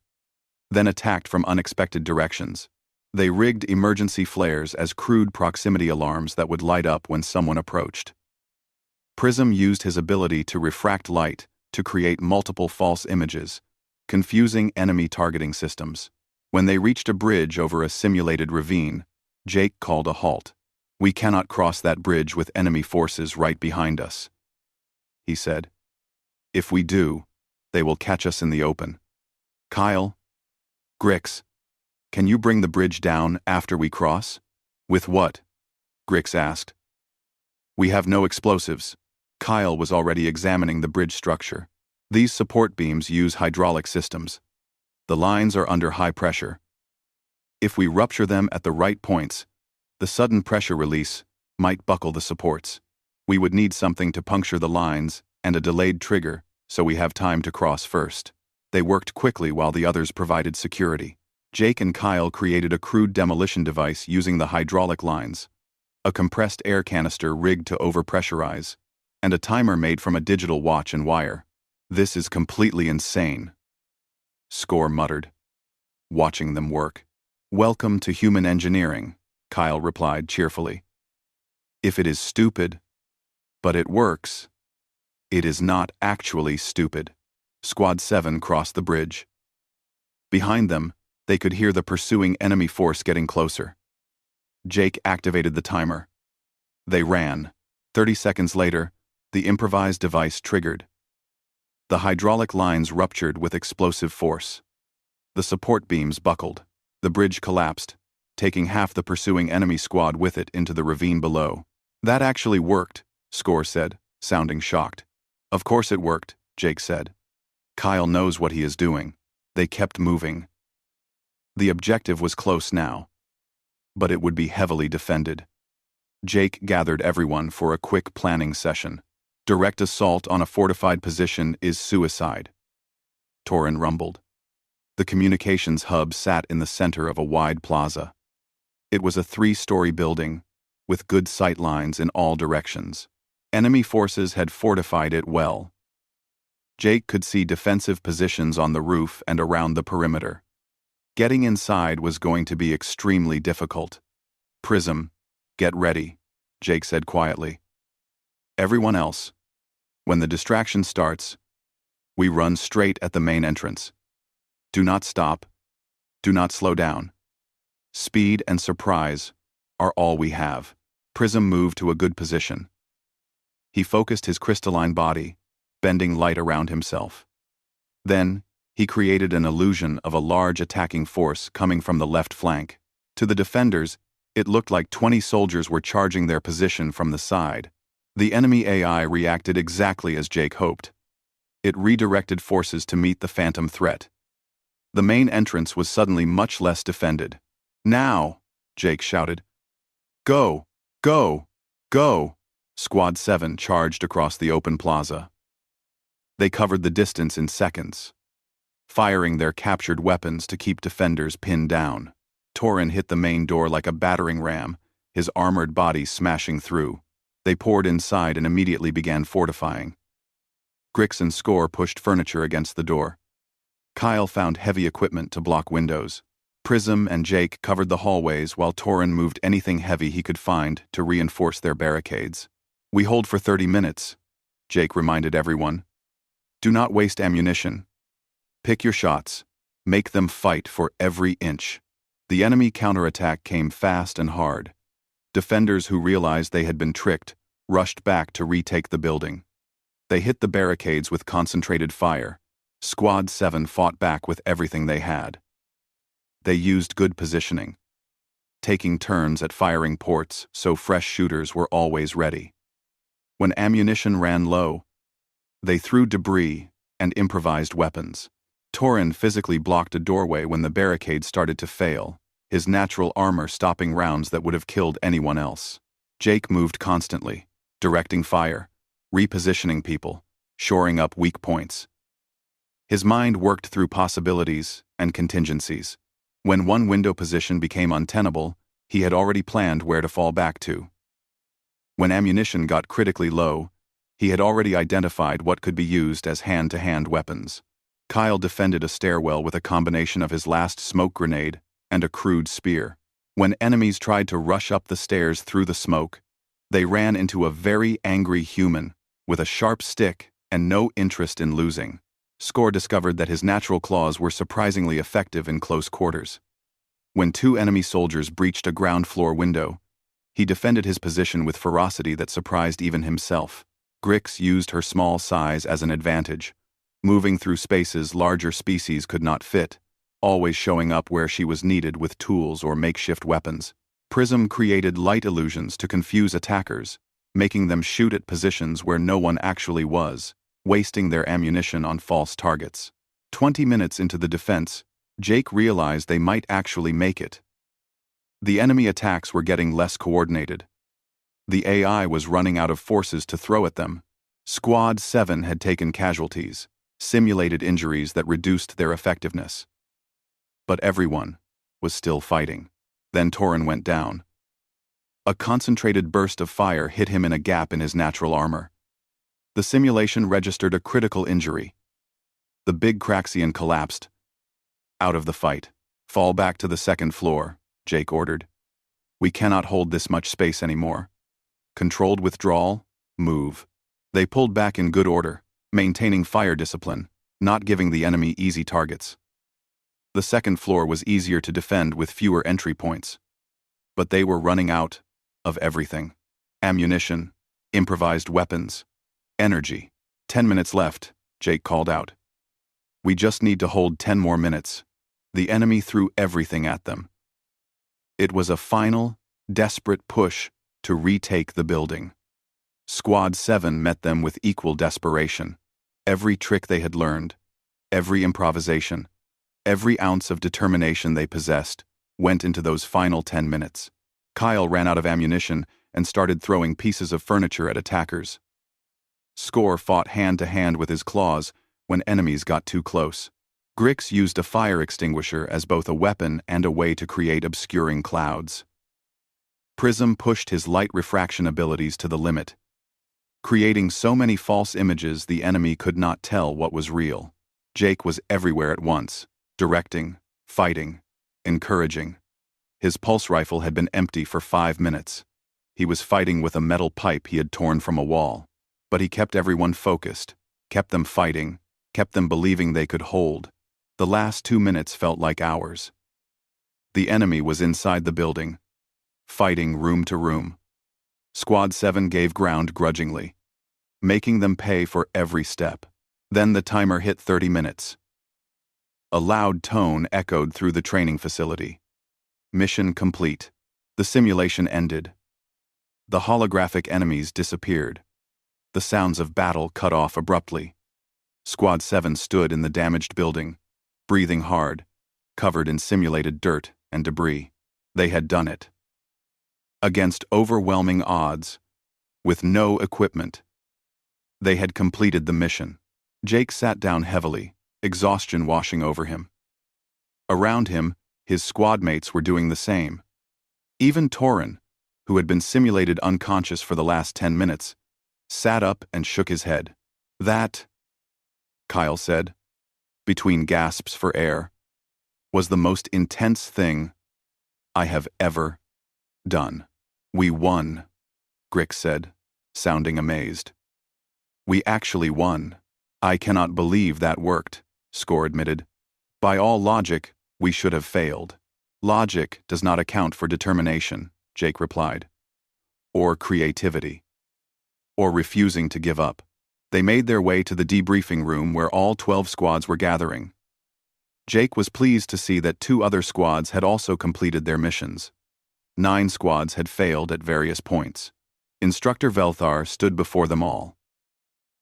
then attacked from unexpected directions. They rigged emergency flares as crude proximity alarms that would light up when someone approached. Prism used his ability to refract light to create multiple false images, confusing enemy targeting systems. When they reached a bridge over a simulated ravine, Jake called a halt. "We cannot cross that bridge with enemy forces right behind us," he said. "If we do, they will catch us in the open. Kyle, Grix, can you bring the bridge down after we cross?" "With what?" Grix asked. "We have no explosives." Kyle was already examining the bridge structure. "These support beams use hydraulic systems. The lines are under high pressure. If we rupture them at the right points, the sudden pressure release might buckle the supports. We would need something to puncture the lines and a delayed trigger so we have time to cross first." They worked quickly while the others provided security. Jake and Kyle created a crude demolition device using the hydraulic lines, a compressed air canister rigged to overpressurize, and a timer made from a digital watch and wire. "This is completely insane," Score muttered, watching them work. "Welcome to human engineering," Kyle replied cheerfully. "If it is stupid, but it works, it is not actually stupid." Squad 7 crossed the bridge. Behind them, they could hear the pursuing enemy force getting closer. Jake activated the timer. They ran. 30 seconds later, the improvised device triggered. The hydraulic lines ruptured with explosive force. The support beams buckled. The bridge collapsed, taking half the pursuing enemy squad with it into the ravine below. "That actually worked," Score said, sounding shocked. "Of course it worked," Jake said. "Kyle knows what he is doing." They kept moving. The objective was close now, but it would be heavily defended. Jake gathered everyone for a quick planning session. "Direct assault on a fortified position is suicide," Torin rumbled. The communications hub sat in the center of a wide plaza. It was a 3-story building, with good sight lines in all directions. Enemy forces had fortified it well. Jake could see defensive positions on the roof and around the perimeter. Getting inside was going to be extremely difficult. "Prism, get ready," Jake said quietly. "Everyone else, when the distraction starts, we run straight at the main entrance. Do not stop. Do not slow down. Speed and surprise are all we have." Prism moved to a good position. He focused his crystalline body, bending light around himself. Then, he created an illusion of a large attacking force coming from the left flank. To the defenders, it looked like 20 soldiers were charging their position from the side. The enemy AI reacted exactly as Jake hoped. It redirected forces to meet the phantom threat. The main entrance was suddenly much less defended. "Now!" Jake shouted. "Go! Go! Go!" Squad 7 charged across the open plaza. They covered the distance in seconds, firing their captured weapons to keep defenders pinned down. Torin hit the main door like a battering ram, his armored body smashing through. They poured inside and immediately began fortifying. Grix and Score pushed furniture against the door. Kyle found heavy equipment to block windows. Prism and Jake covered the hallways while Torin moved anything heavy he could find to reinforce their barricades. "We hold for 30 minutes, Jake reminded everyone. "Do not waste ammunition. Pick your shots. Make them fight for every inch." The enemy counterattack came fast and hard. Defenders who realized they had been tricked rushed back to retake the building. They hit the barricades with concentrated fire. Squad 7 fought back with everything they had. They used good positioning, taking turns at firing ports so fresh shooters were always ready. When ammunition ran low, they threw debris and improvised weapons. Torin physically blocked a doorway when the barricade started to fail, his natural armor stopping rounds that would have killed anyone else. Jake moved constantly, directing fire, repositioning people, shoring up weak points. His mind worked through possibilities and contingencies. When one window position became untenable, he had already planned where to fall back to. When ammunition got critically low, he had already identified what could be used as hand-to-hand weapons. Kyle defended a stairwell with a combination of his last smoke grenade and a crude spear. When enemies tried to rush up the stairs through the smoke, they ran into a very angry human with a sharp stick and no interest in losing. Score discovered that his natural claws were surprisingly effective in close quarters. When two enemy soldiers breached a ground floor window, he defended his position with ferocity that surprised even himself. Grix used her small size as an advantage, moving through spaces larger species could not fit, always showing up where she was needed with tools or makeshift weapons. Prism created light illusions to confuse attackers, making them shoot at positions where no one actually was, wasting their ammunition on false targets. 20 minutes into the defense, Jake realized they might actually make it. The enemy attacks were getting less coordinated. The AI was running out of forces to throw at them. Squad 7 had taken casualties, simulated injuries that reduced their effectiveness. But everyone was still fighting. Then Torin went down. A concentrated burst of fire hit him in a gap in his natural armor. The simulation registered a critical injury. The big Craxian collapsed. Out of the fight. Fall back to the second floor, Jake ordered. We cannot hold this much space anymore. Controlled withdrawal, move. They pulled back in good order, maintaining fire discipline, not giving the enemy easy targets. The second floor was easier to defend with fewer entry points. But they were running out of everything. Ammunition, improvised weapons, energy. 10 minutes left, Jake called out. We just need to hold 10 more minutes. The enemy threw everything at them. It was a final, desperate push to retake the building. Squad 7 met them with equal desperation. Every trick they had learned, every improvisation, every ounce of determination they possessed went into those final 10 minutes. Kyle ran out of ammunition and started throwing pieces of furniture at attackers. Score fought hand-to-hand with his claws when enemies got too close. Grix used a fire extinguisher as both a weapon and a way to create obscuring clouds. Prism pushed his light refraction abilities to the limit, creating so many false images the enemy could not tell what was real. Jake was everywhere at once, directing, fighting, encouraging. His pulse rifle had been empty for 5 minutes. He was fighting with a metal pipe he had torn from a wall. But he kept everyone focused, kept them fighting, kept them believing they could hold. The last 2 minutes felt like hours. The enemy was inside the building, fighting room to room. Squad 7 gave ground grudgingly, making them pay for every step. Then the timer hit 30 minutes. A loud tone echoed through the training facility. Mission complete. The simulation ended. The holographic enemies disappeared. The sounds of battle cut off abruptly. Squad 7 stood in the damaged building, breathing hard, covered in simulated dirt and debris. They had done it. Against overwhelming odds, with no equipment. They had completed the mission. Jake sat down heavily, exhaustion washing over him. Around him, his squad mates were doing the same. Even Torin, who had been simulated unconscious for the last 10 minutes, sat up and shook his head. That, Kyle said, between gasps for air, was the most intense thing I have ever done. We won, Grix said, sounding amazed. We actually won. I cannot believe that worked, Score admitted. By all logic, we should have failed. Logic does not account for determination, Jake replied. Or creativity. Or refusing to give up. They made their way to the debriefing room where all 12 squads were gathering. Jake was pleased to see that 2 other squads had also completed their missions. 9 squads had failed at various points. Instructor Velthar stood before them all.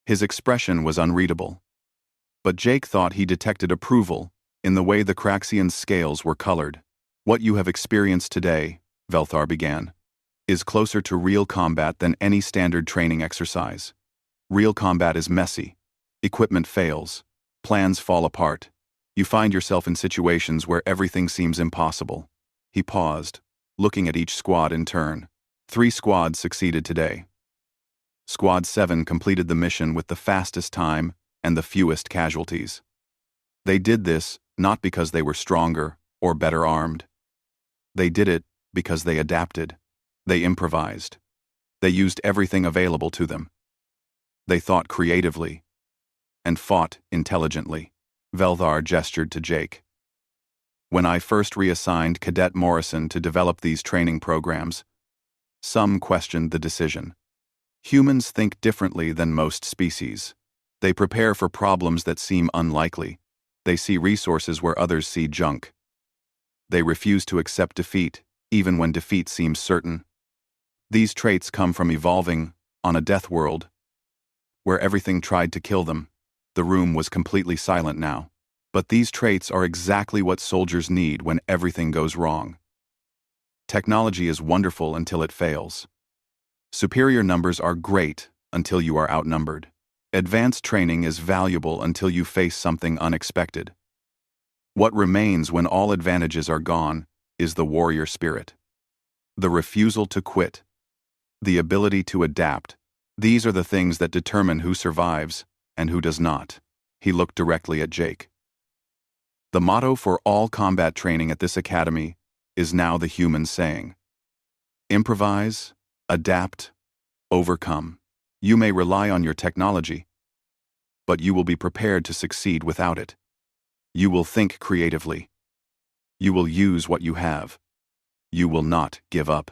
His expression was unreadable. But Jake thought he detected approval in the way the Craxian's scales were colored. What you have experienced today, Velthar began, is closer to real combat than any standard training exercise. Real combat is messy. Equipment fails. Plans fall apart. You find yourself in situations where everything seems impossible. He paused, looking at each squad in turn. 3 squads succeeded today. Squad 7 completed the mission with the fastest time and the fewest casualties. They did this not because they were stronger or better armed. They did it because they adapted. They improvised. They used everything available to them. They thought creatively and fought intelligently. Velthar gestured to Jake. When I first reassigned Cadet Morrison to develop these training programs, some questioned the decision. Humans think differently than most species. They prepare for problems that seem unlikely. They see resources where others see junk. They refuse to accept defeat, even when defeat seems certain. These traits come from evolving on a death world, where everything tried to kill them. The room was completely silent now. But these traits are exactly what soldiers need when everything goes wrong. Technology is wonderful until it fails. Superior numbers are great until you are outnumbered. Advanced training is valuable until you face something unexpected. What remains when all advantages are gone is the warrior spirit. The refusal to quit. The ability to adapt. These are the things that determine who survives and who does not. He looked directly at Jake. The motto for all combat training at this academy is now the human saying. Improvise, adapt, overcome. You may rely on your technology, but you will be prepared to succeed without it. You will think creatively. You will use what you have. You will not give up.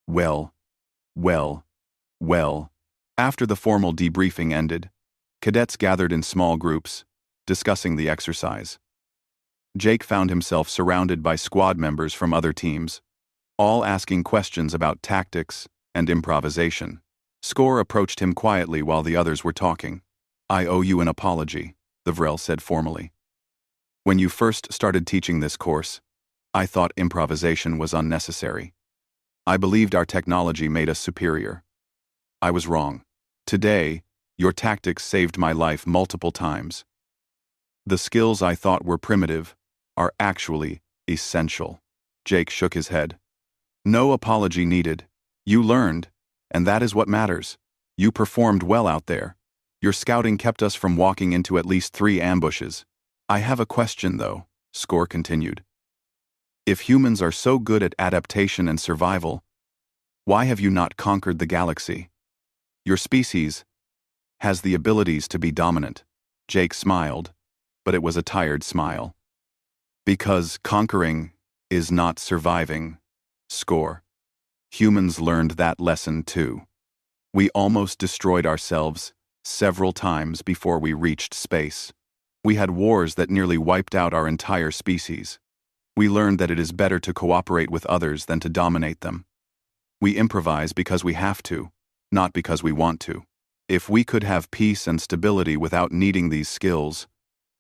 Well. After the formal debriefing ended, cadets gathered in small groups, discussing the exercise. Jake found himself surrounded by squad members from other teams, all asking questions about tactics and improvisation. Score approached him quietly while the others were talking. I owe you an apology, the Vrel said formally. When you first started teaching this course, I thought improvisation was unnecessary. I believed our technology made us superior. I was wrong. Today, your tactics saved my life multiple times. The skills I thought were primitive are actually essential. Jake shook his head. No apology needed. You learned, and that is what matters. You performed well out there. Your scouting kept us from walking into at least 3 ambushes. I have a question, though, Score continued. If humans are so good at adaptation and survival, why have you not conquered the galaxy? Your species has the abilities to be dominant. Jake smiled, but it was a tired smile. Because conquering is not surviving, Score. Humans learned that lesson too. We almost destroyed ourselves several times before we reached space. We had wars that nearly wiped out our entire species. We learned that it is better to cooperate with others than to dominate them. We improvise because we have to, not because we want to. If we could have peace and stability without needing these skills,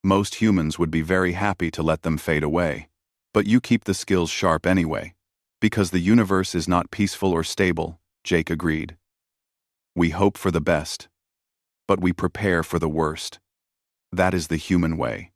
most humans would be very happy to let them fade away. But you keep the skills sharp anyway. Because the universe is not peaceful or stable, Jake agreed. We hope for the best, but we prepare for the worst. That is the human way.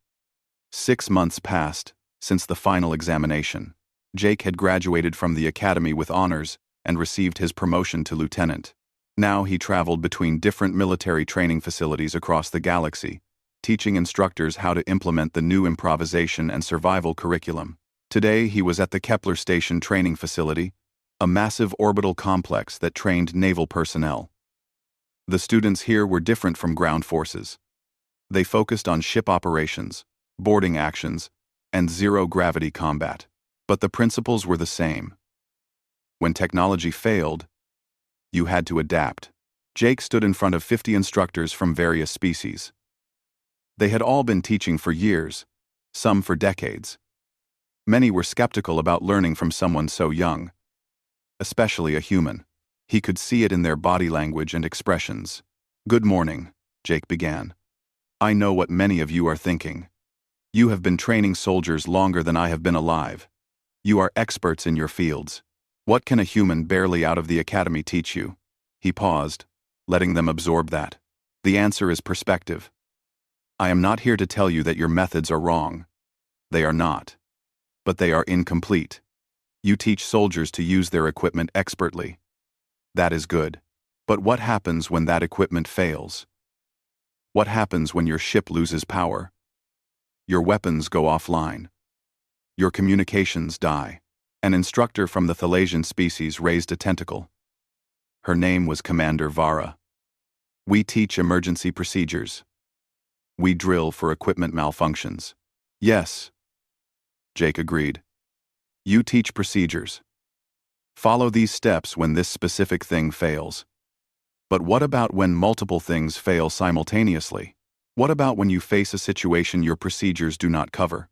6 months passed since the final examination. Jake had graduated from the academy with honors and received his promotion to lieutenant. Now he traveled between different military training facilities across the galaxy, teaching instructors how to implement the new improvisation and survival curriculum. Today he was at the Kepler Station training facility, a massive orbital complex that trained naval personnel. The students here were different from ground forces. They focused on ship operations, boarding actions, and zero-gravity combat. But the principles were the same. When technology failed, you had to adapt. Jake stood in front of 50 instructors from various species. They had all been teaching for years, some for decades. Many were skeptical about learning from someone so young, especially a human. He could see it in their body language and expressions. Good morning, Jake began. I know what many of you are thinking. You have been training soldiers longer than I have been alive. You are experts in your fields. What can a human barely out of the academy teach you? He paused, letting them absorb that. The answer is perspective. I am not here to tell you that your methods are wrong. They are not. But they are incomplete. You teach soldiers to use their equipment expertly. That is good. But what happens when that equipment fails? What happens when your ship loses power? Your weapons go offline. Your communications die. An instructor from the Thalasian species raised a tentacle. Her name was Commander Vara. We teach emergency procedures. We drill for equipment malfunctions. Yes, Jake agreed. You teach procedures. Follow these steps when this specific thing fails. But what about when multiple things fail simultaneously? What about when you face a situation your procedures do not cover?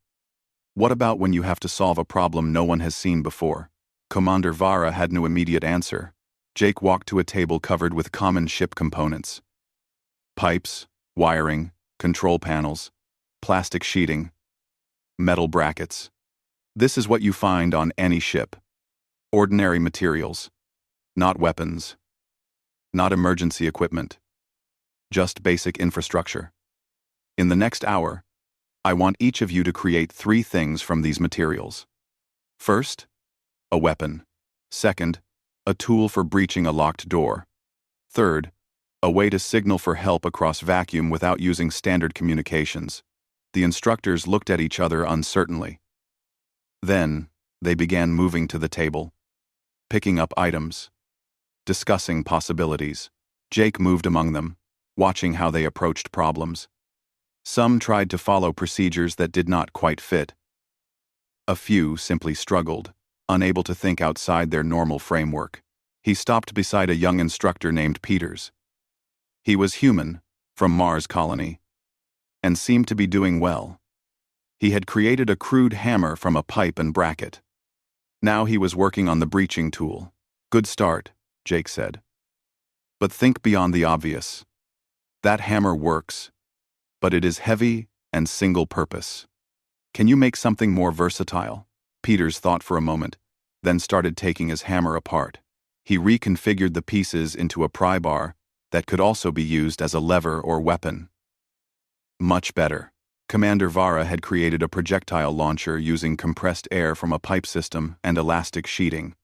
What about when you have to solve a problem no one has seen before? Commander Vara had no immediate answer. Jake walked to a table covered with common ship components. Pipes, wiring, control panels, plastic sheeting, metal brackets. This is what you find on any ship. Ordinary materials. Not weapons. Not emergency equipment. Just basic infrastructure. In the next hour, I want each of you to create 3 things from these materials. First, a weapon. Second, a tool for breaching a locked door. Third, a way to signal for help across vacuum without using standard communications. The instructors looked at each other uncertainly. Then, they began moving to the table, picking up items, discussing possibilities. Jake moved among them, watching how they approached problems. Some tried to follow procedures that did not quite fit. A few simply struggled, unable to think outside their normal framework. He stopped beside a young instructor named Peters. He was human, from Mars colony, and seemed to be doing well. He had created a crude hammer from a pipe and bracket. Now he was working on the breaching tool. Good start, Jake said. But think beyond the obvious. That hammer works, but it is heavy and single-purpose. Can you make something more versatile? Peters thought for a moment, then started taking his hammer apart. He reconfigured the pieces into a pry bar that could also be used as a lever or weapon. Much better. Commander Vara had created a projectile launcher using compressed air from a pipe system and elastic sheeting.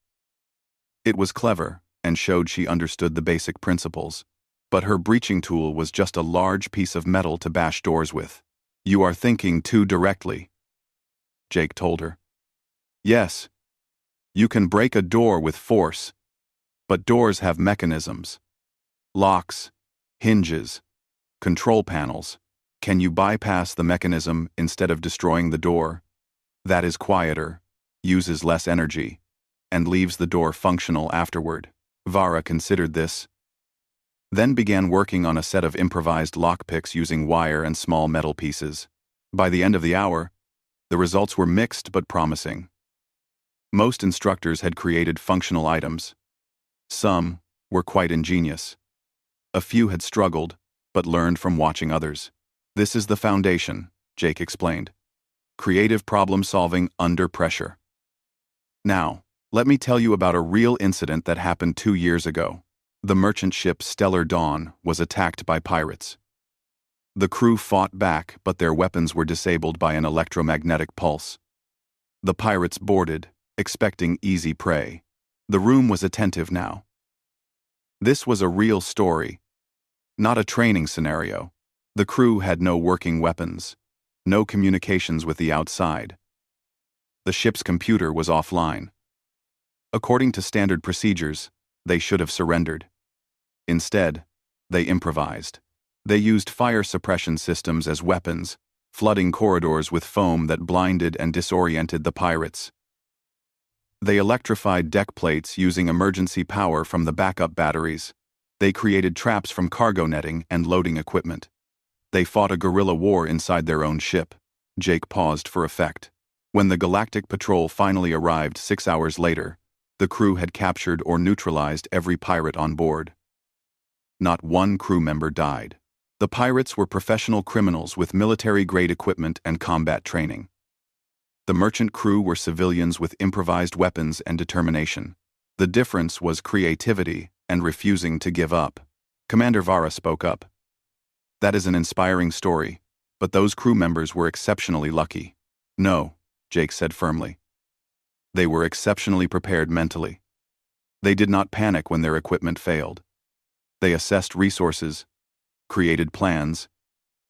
It was clever and showed she understood the basic principles. But her breaching tool was just a large piece of metal to bash doors with. You are thinking too directly, Jake told her. Yes, you can break a door with force, but doors have mechanisms. Locks, hinges, control panels. Can you bypass the mechanism instead of destroying the door? That is quieter, uses less energy, and leaves the door functional afterward. Vara considered this, then began working on a set of improvised lockpicks using wire and small metal pieces. By the end of the hour, the results were mixed but promising. Most instructors had created functional items. Some were quite ingenious. A few had struggled, but learned from watching others. This is the foundation, Jake explained. Creative problem-solving under pressure. Now, let me tell you about a real incident that happened 2 years ago. The merchant ship Stellar Dawn was attacked by pirates. The crew fought back, but their weapons were disabled by an electromagnetic pulse. The pirates boarded, expecting easy prey. The room was attentive now. This was a real story, not a training scenario. The crew had no working weapons, no communications with the outside. The ship's computer was offline. According to standard procedures, they should have surrendered. Instead, they improvised. They used fire suppression systems as weapons, flooding corridors with foam that blinded and disoriented the pirates. They electrified deck plates using emergency power from the backup batteries. They created traps from cargo netting and loading equipment. They fought a guerrilla war inside their own ship. Jake paused for effect. When the Galactic Patrol finally arrived 6 hours later, the crew had captured or neutralized every pirate on board. Not one crew member died. The pirates were professional criminals with military-grade equipment and combat training. The merchant crew were civilians with improvised weapons and determination. The difference was creativity and refusing to give up. Commander Vara spoke up. That is an inspiring story, but those crew members were exceptionally lucky. No, Jake said firmly. They were exceptionally prepared mentally. They did not panic when their equipment failed. They assessed resources, created plans,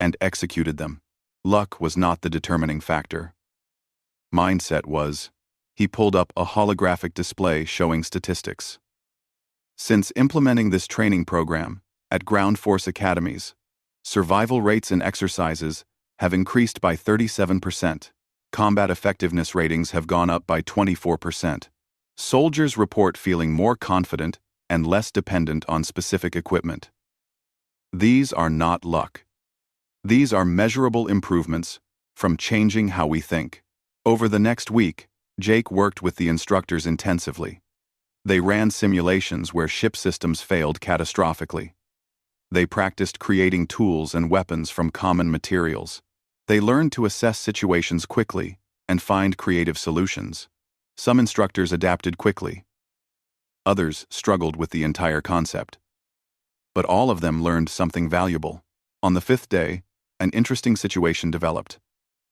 and executed them. Luck was not the determining factor. Mindset was. He pulled up a holographic display showing statistics. Since implementing this training program at ground force academies, survival rates in exercises have increased by 37%. Combat effectiveness ratings have gone up by 24%. Soldiers report feeling more confident and less dependent on specific equipment. These are not luck. These are measurable improvements from changing how we think. Over the next week, Jake worked with the instructors intensively. They ran simulations where ship systems failed catastrophically. They practiced creating tools and weapons from common materials. They learned to assess situations quickly and find creative solutions. Some instructors adapted quickly. Others struggled with the entire concept. But all of them learned something valuable. On the fifth day, an interesting situation developed.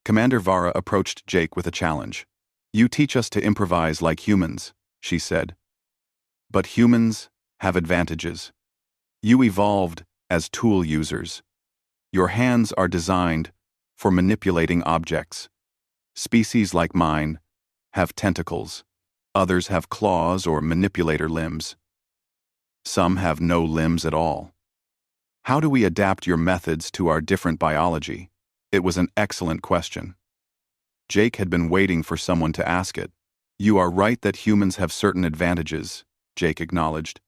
Commander Vara approached Jake with a challenge. "You teach us to improvise like humans," she said. "But humans have advantages. You evolved as tool users. Your hands are designed for manipulating objects. Species like mine have tentacles. Others have claws or manipulator limbs. Some have no limbs at all. How do we adapt your methods to our different biology?" It was an excellent question. Jake had been waiting for someone to ask it. "You are right that humans have certain advantages," Jake acknowledged.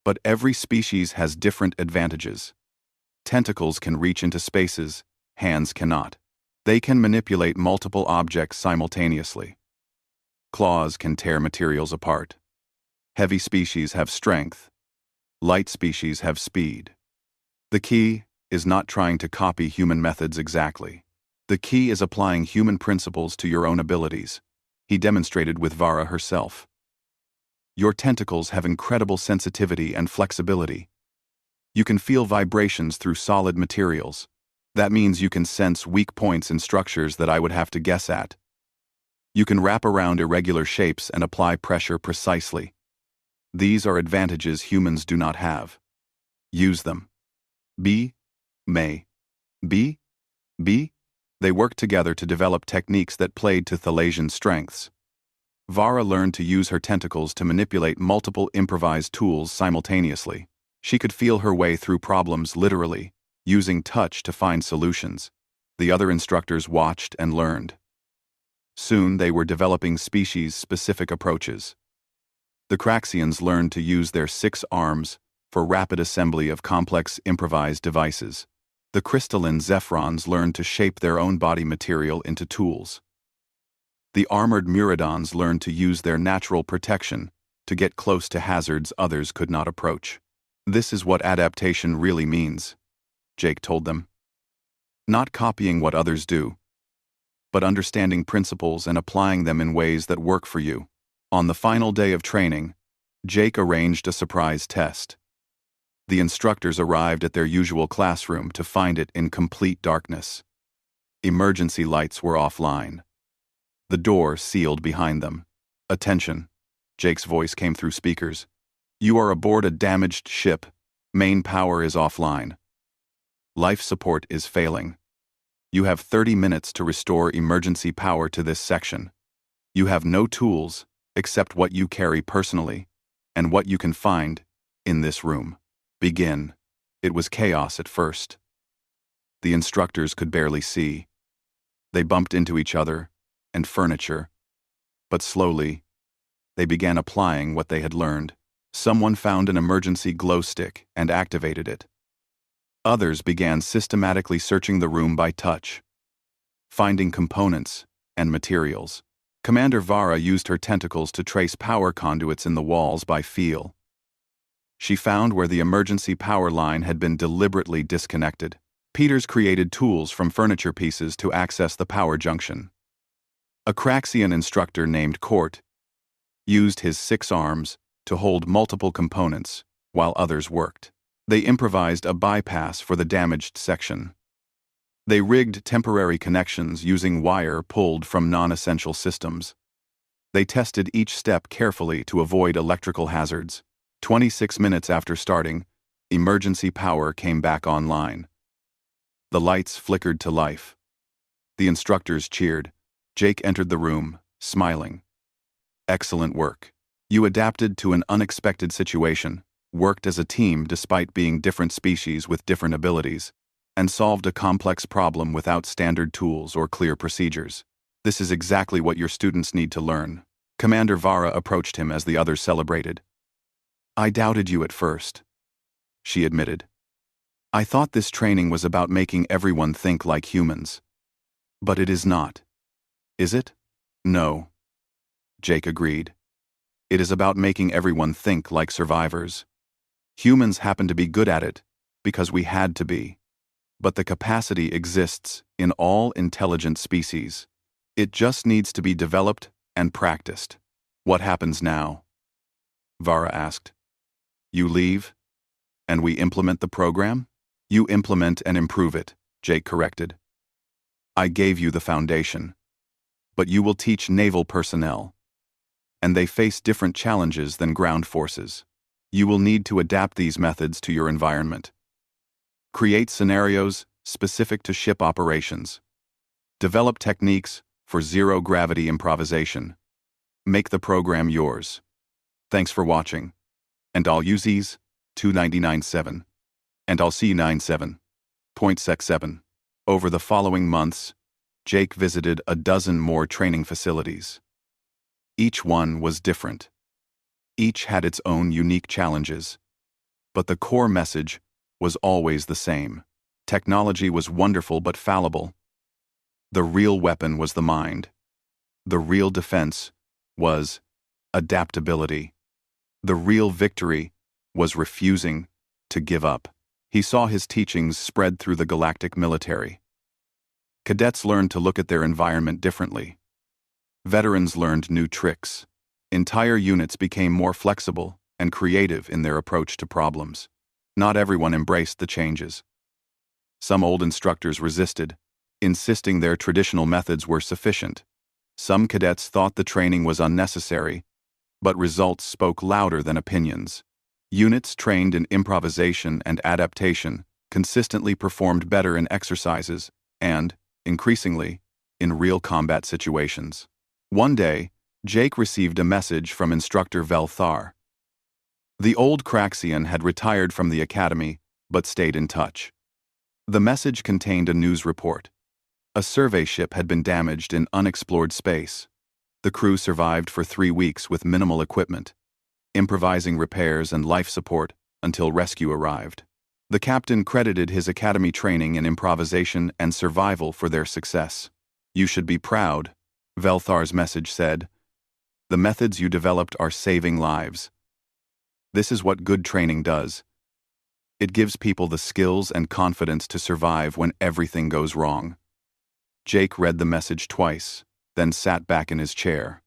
"But every species has different advantages. Tentacles can reach into spaces, hands cannot. They can manipulate multiple objects simultaneously. Claws can tear materials apart. Heavy species have strength. Light species have speed. The key is not trying to copy human methods exactly. The key is applying human principles to your own abilities," he demonstrated with Vara herself. "Your tentacles have incredible sensitivity and flexibility. You can feel vibrations through solid materials. That means you can sense weak points in structures that I would have to guess at. You can wrap around irregular shapes and apply pressure precisely. These are advantages humans do not have. Use them. Be. They worked together to develop techniques that played to Thalasian's strengths. Vara learned to use her tentacles to manipulate multiple improvised tools simultaneously. She could feel her way through problems literally, using touch to find solutions. The other instructors watched and learned. Soon they were developing species-specific approaches. The Craxians learned to use their 6 arms for rapid assembly of complex improvised devices. The crystalline Zephrons learned to shape their own body material into tools. The armored Muradons learned to use their natural protection to get close to hazards others could not approach. "This is what adaptation really means," Jake told them. "Not copying what others do, but understanding principles and applying them in ways that work for you." On the final day of training, Jake arranged a surprise test. The instructors arrived at their usual classroom to find it in complete darkness. Emergency lights were offline. The door sealed behind them. "Attention," Jake's voice came through speakers. "You are aboard a damaged ship. Main power is offline. Life support is failing. You have 30 minutes to restore emergency power to this section. You have no tools except what you carry personally and what you can find in this room. Begin." It was chaos at first. The instructors could barely see. They bumped into each other and furniture. But slowly, they began applying what they had learned. Someone found an emergency glow stick and activated it. Others began systematically searching the room by touch, finding components and materials. Commander Vara used her tentacles to trace power conduits in the walls by feel. She found where the emergency power line had been deliberately disconnected. Peters created tools from furniture pieces to access the power junction. A Craxian instructor named Court used his 6 arms to hold multiple components while others worked. They improvised a bypass for the damaged section. They rigged temporary connections using wire pulled from non-essential systems. They tested each step carefully to avoid electrical hazards. 26 minutes after starting, emergency power came back online. The lights flickered to life. The instructors cheered. Jake entered the room, smiling. Excellent work. You adapted to an unexpected situation, worked as a team despite being different species with different abilities, and solved a complex problem without standard tools or clear procedures. This is exactly what your students need to learn. Commander Vara approached him as the others celebrated. I doubted you at first, she admitted. I thought this training was about making everyone think like humans. But it is not. Is it? No. Jake agreed. It is about making everyone think like survivors. Humans happen to be good at it, because we had to be. But the capacity exists in all intelligent species. It just needs to be developed and practiced. What happens now? Vara asked. You leave, and we implement the program? You implement and improve it, Jake corrected. I gave you the foundation. But you will teach naval personnel. And they face different challenges than ground forces. You will need to adapt these methods to your environment. Create scenarios specific to ship operations. Develop techniques for zero-gravity improvisation. Make the program yours. Thanks for watching. And I'll use these 299.7. And I'll see you 97.67. Over the following months, Jake visited a dozen more training facilities. Each one was different. Each had its own unique challenges. But the core message was always the same. Technology was wonderful but fallible. The real weapon was the mind. The real defense was adaptability. The real victory was refusing to give up. He saw his teachings spread through the galactic military. Cadets learned to look at their environment differently. Veterans learned new tricks. Entire units became more flexible and creative in their approach to problems. Not everyone embraced the changes. Some old instructors resisted, insisting their traditional methods were sufficient. Some cadets thought the training was unnecessary, but results spoke louder than opinions. Units trained in improvisation and adaptation consistently performed better in exercises and, increasingly, in real combat situations. One day, Jake received a message from Instructor Velthar. The old Craxian had retired from the academy, but stayed in touch. The message contained a news report. A survey ship had been damaged in unexplored space. The crew survived for 3 weeks with minimal equipment, improvising repairs and life support until rescue arrived. The captain credited his academy training in improvisation and survival for their success. You should be proud, Velthar's message said. The methods you developed are saving lives. This is what good training does. It gives people the skills and confidence to survive when everything goes wrong. Jake read the message twice, then sat back in his chair.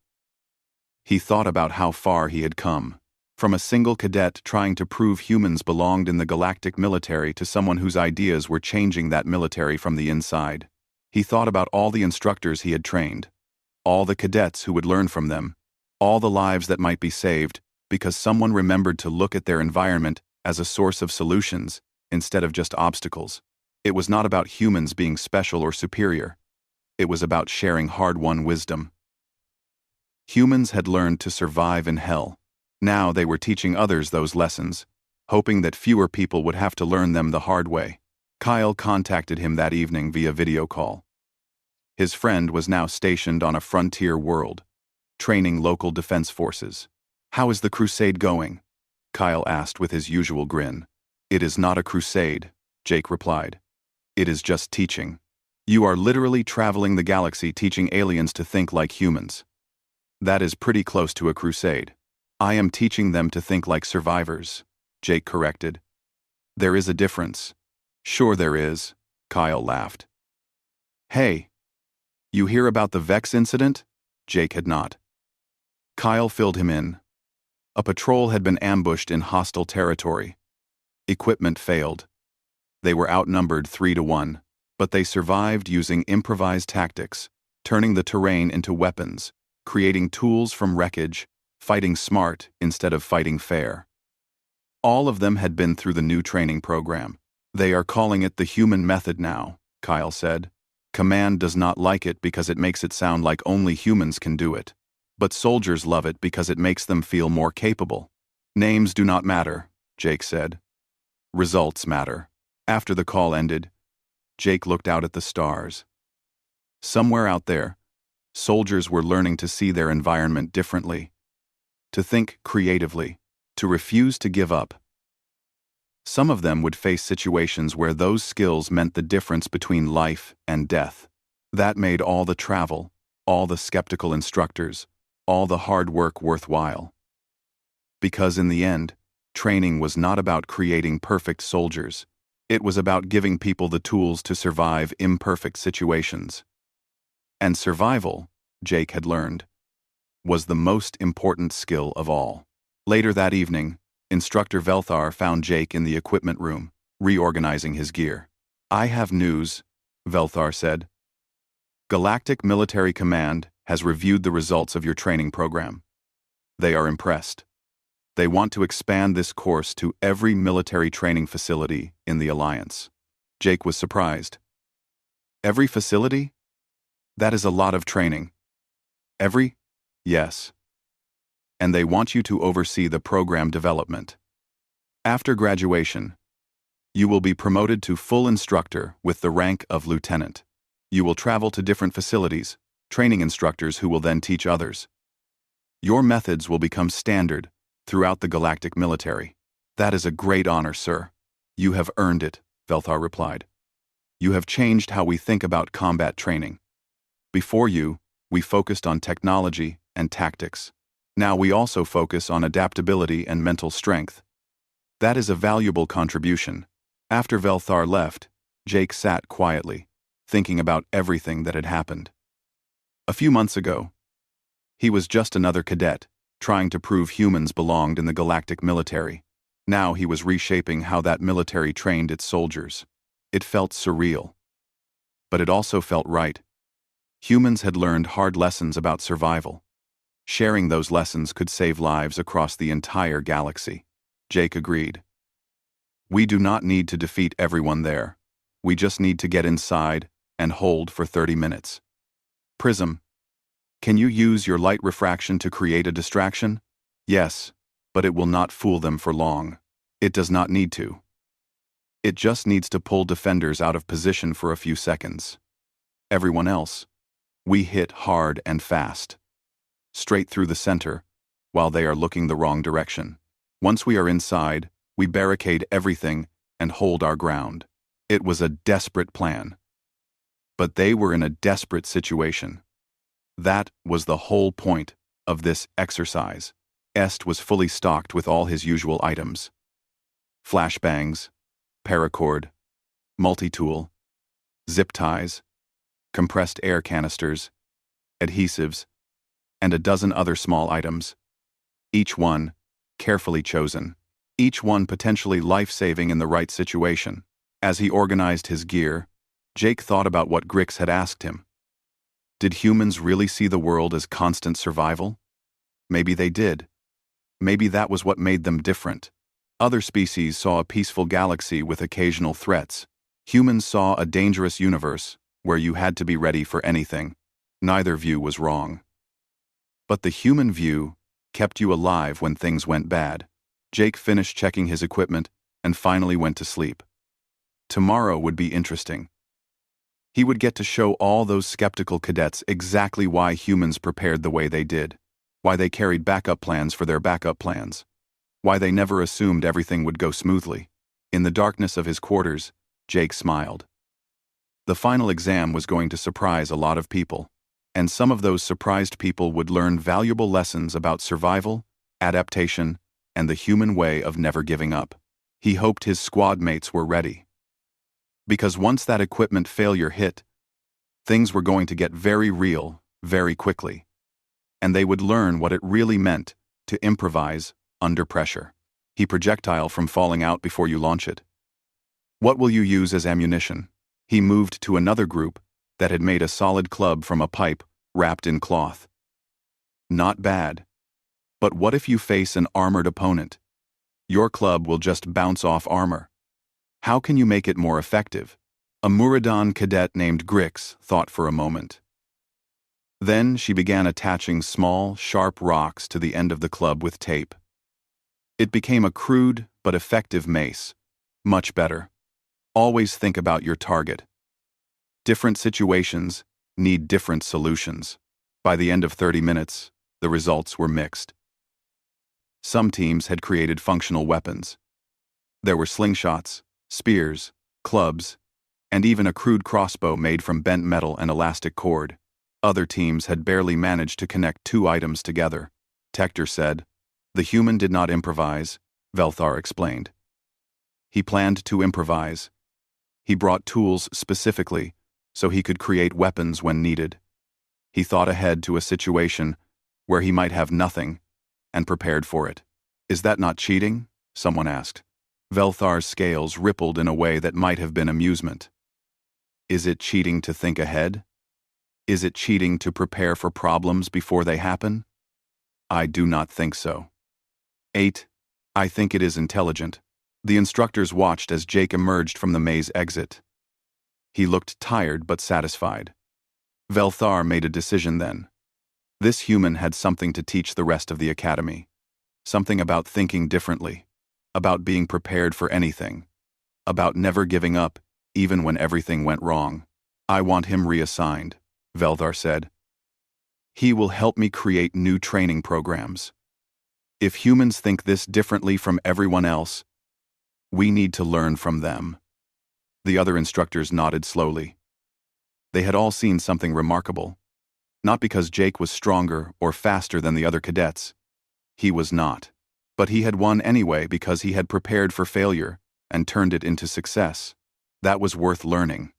He thought about how far he had come, from a single cadet trying to prove humans belonged in the galactic military to someone whose ideas were changing that military from the inside. He thought about all the instructors he had trained, all the cadets who would learn from them, all the lives that might be saved because someone remembered to look at their environment as a source of solutions instead of just obstacles. It was not about humans being special or superior. It was about sharing hard-won wisdom. Humans had learned to survive in hell. Now they were teaching others those lessons, hoping that fewer people would have to learn them the hard way. Kyle contacted him that evening via video call. His friend was now stationed on a frontier world, training local defense forces. How is the crusade going? Kyle asked with his usual grin. It is not a crusade, Jake replied. It is just teaching. You are literally traveling the galaxy teaching aliens to think like humans. That is pretty close to a crusade. I am teaching them to think like survivors. Jake corrected. There is a difference. Sure there is, Kyle laughed. Hey, you hear about the Vex incident? Jake had not. Kyle filled him in. A patrol had been ambushed in hostile territory. Equipment failed. They were outnumbered 3-1, but they survived using improvised tactics, turning the terrain into weapons, creating tools from wreckage, fighting smart instead of fighting fair. All of them had been through the new training program. They are calling it the human method now, Kyle said. Command does not like it because it makes it sound like only humans can do it. But soldiers love it because it makes them feel more capable. Names do not matter, Jake said. Results matter. After the call ended, Jake looked out at the stars. Somewhere out there, soldiers were learning to see their environment differently, to think creatively, to refuse to give up. Some of them would face situations where those skills meant the difference between life and death. That made all the travel, all the skeptical instructors, all the hard work worthwhile. Because in the end, training was not about creating perfect soldiers. It was about giving people the tools to survive imperfect situations. And survival, Jake had learned, was the most important skill of all. Later that evening, Instructor Velthar found Jake in the equipment room, reorganizing his gear. I have news, Velthar said. Galactic Military Command has reviewed the results of your training program. They are impressed. They want to expand this course to every military training facility in the Alliance. Jake was surprised. Every facility? That is a lot of training. Every? Yes. And they want you to oversee the program development. After graduation, you will be promoted to full instructor with the rank of lieutenant. You will travel to different facilities, training instructors who will then teach others. Your methods will become standard throughout the galactic military. That is a great honor, sir. You have earned it, Velthar replied. You have changed how we think about combat training. Before you, we focused on technology and tactics. Now we also focus on adaptability and mental strength. That is a valuable contribution. After Velthar left, Jake sat quietly, thinking about everything that had happened. A few months ago, he was just another cadet, trying to prove humans belonged in the galactic military. Now he was reshaping how that military trained its soldiers. It felt surreal. But it also felt right. Humans had learned hard lessons about survival. Sharing those lessons could save lives across the entire galaxy. Jake agreed. We do not need to defeat everyone there. We just need to get inside and hold for 30 minutes. Prism, can you use your light refraction to create a distraction? Yes, but it will not fool them for long. It does not need to. It just needs to pull defenders out of position for a few seconds. Everyone else, we hit hard and fast. Straight through the center, while they are looking the wrong direction. Once we are inside, we barricade everything and hold our ground. It was a desperate plan. But they were in a desperate situation. That was the whole point of this exercise. Est was fully stocked with all his usual items. Flashbangs, paracord, multi-tool, zip ties, compressed air canisters, adhesives, and a dozen other small items. Each one carefully chosen. Each one potentially life-saving in the right situation. As he organized his gear, Jake thought about what Grix had asked him. Did humans really see the world as constant survival? Maybe they did. Maybe that was what made them different. Other species saw a peaceful galaxy with occasional threats. Humans saw a dangerous universe where you had to be ready for anything. Neither view was wrong. But the human view kept you alive when things went bad. Jake finished checking his equipment and finally went to sleep. Tomorrow would be interesting. He would get to show all those skeptical cadets exactly why humans prepared the way they did, why they carried backup plans for their backup plans, why they never assumed everything would go smoothly. In the darkness of his quarters, Jake smiled. The final exam was going to surprise a lot of people, and some of those surprised people would learn valuable lessons about survival, adaptation, and the human way of never giving up. He hoped his squad mates were ready. Because once that equipment failure hit, things were going to get very real, very quickly. And they would learn what it really meant to improvise under pressure. He projectile from falling out before you launch it. What will you use as ammunition? He moved to another group that had made a solid club from a pipe wrapped in cloth. Not bad. But what if you face an armored opponent? Your club will just bounce off armor. How can you make it more effective? A Muradan cadet named Grix thought for a moment. Then she began attaching small, sharp rocks to the end of the club with tape. It became a crude but effective mace. Much better. Always think about your target. Different situations need different solutions. By the end of 30 minutes, the results were mixed. Some teams had created functional weapons. There were slingshots, spears, clubs, and even a crude crossbow made from bent metal and elastic cord. Other teams had barely managed to connect two items together. Tector said, "The human did not improvise," Velthar explained. He planned to improvise. He brought tools specifically so he could create weapons when needed. He thought ahead to a situation where he might have nothing and prepared for it. "Is that not cheating?" someone asked. Velthar's scales rippled in a way that might have been amusement. Is it cheating to think ahead? Is it cheating to prepare for problems before they happen? I do not think so. 8. I think it is intelligent. The instructors watched as Jake emerged from the maze exit. He looked tired but satisfied. Velthar made a decision then. This human had something to teach the rest of the academy. Something about thinking differently. About being prepared for anything. About never giving up, even when everything went wrong. I want him reassigned, Velthar said. He will help me create new training programs. If humans think this differently from everyone else, we need to learn from them. The other instructors nodded slowly. They had all seen something remarkable. Not because Jake was stronger or faster than the other cadets. He was not. But he had won anyway because he had prepared for failure and turned it into success. That was worth learning.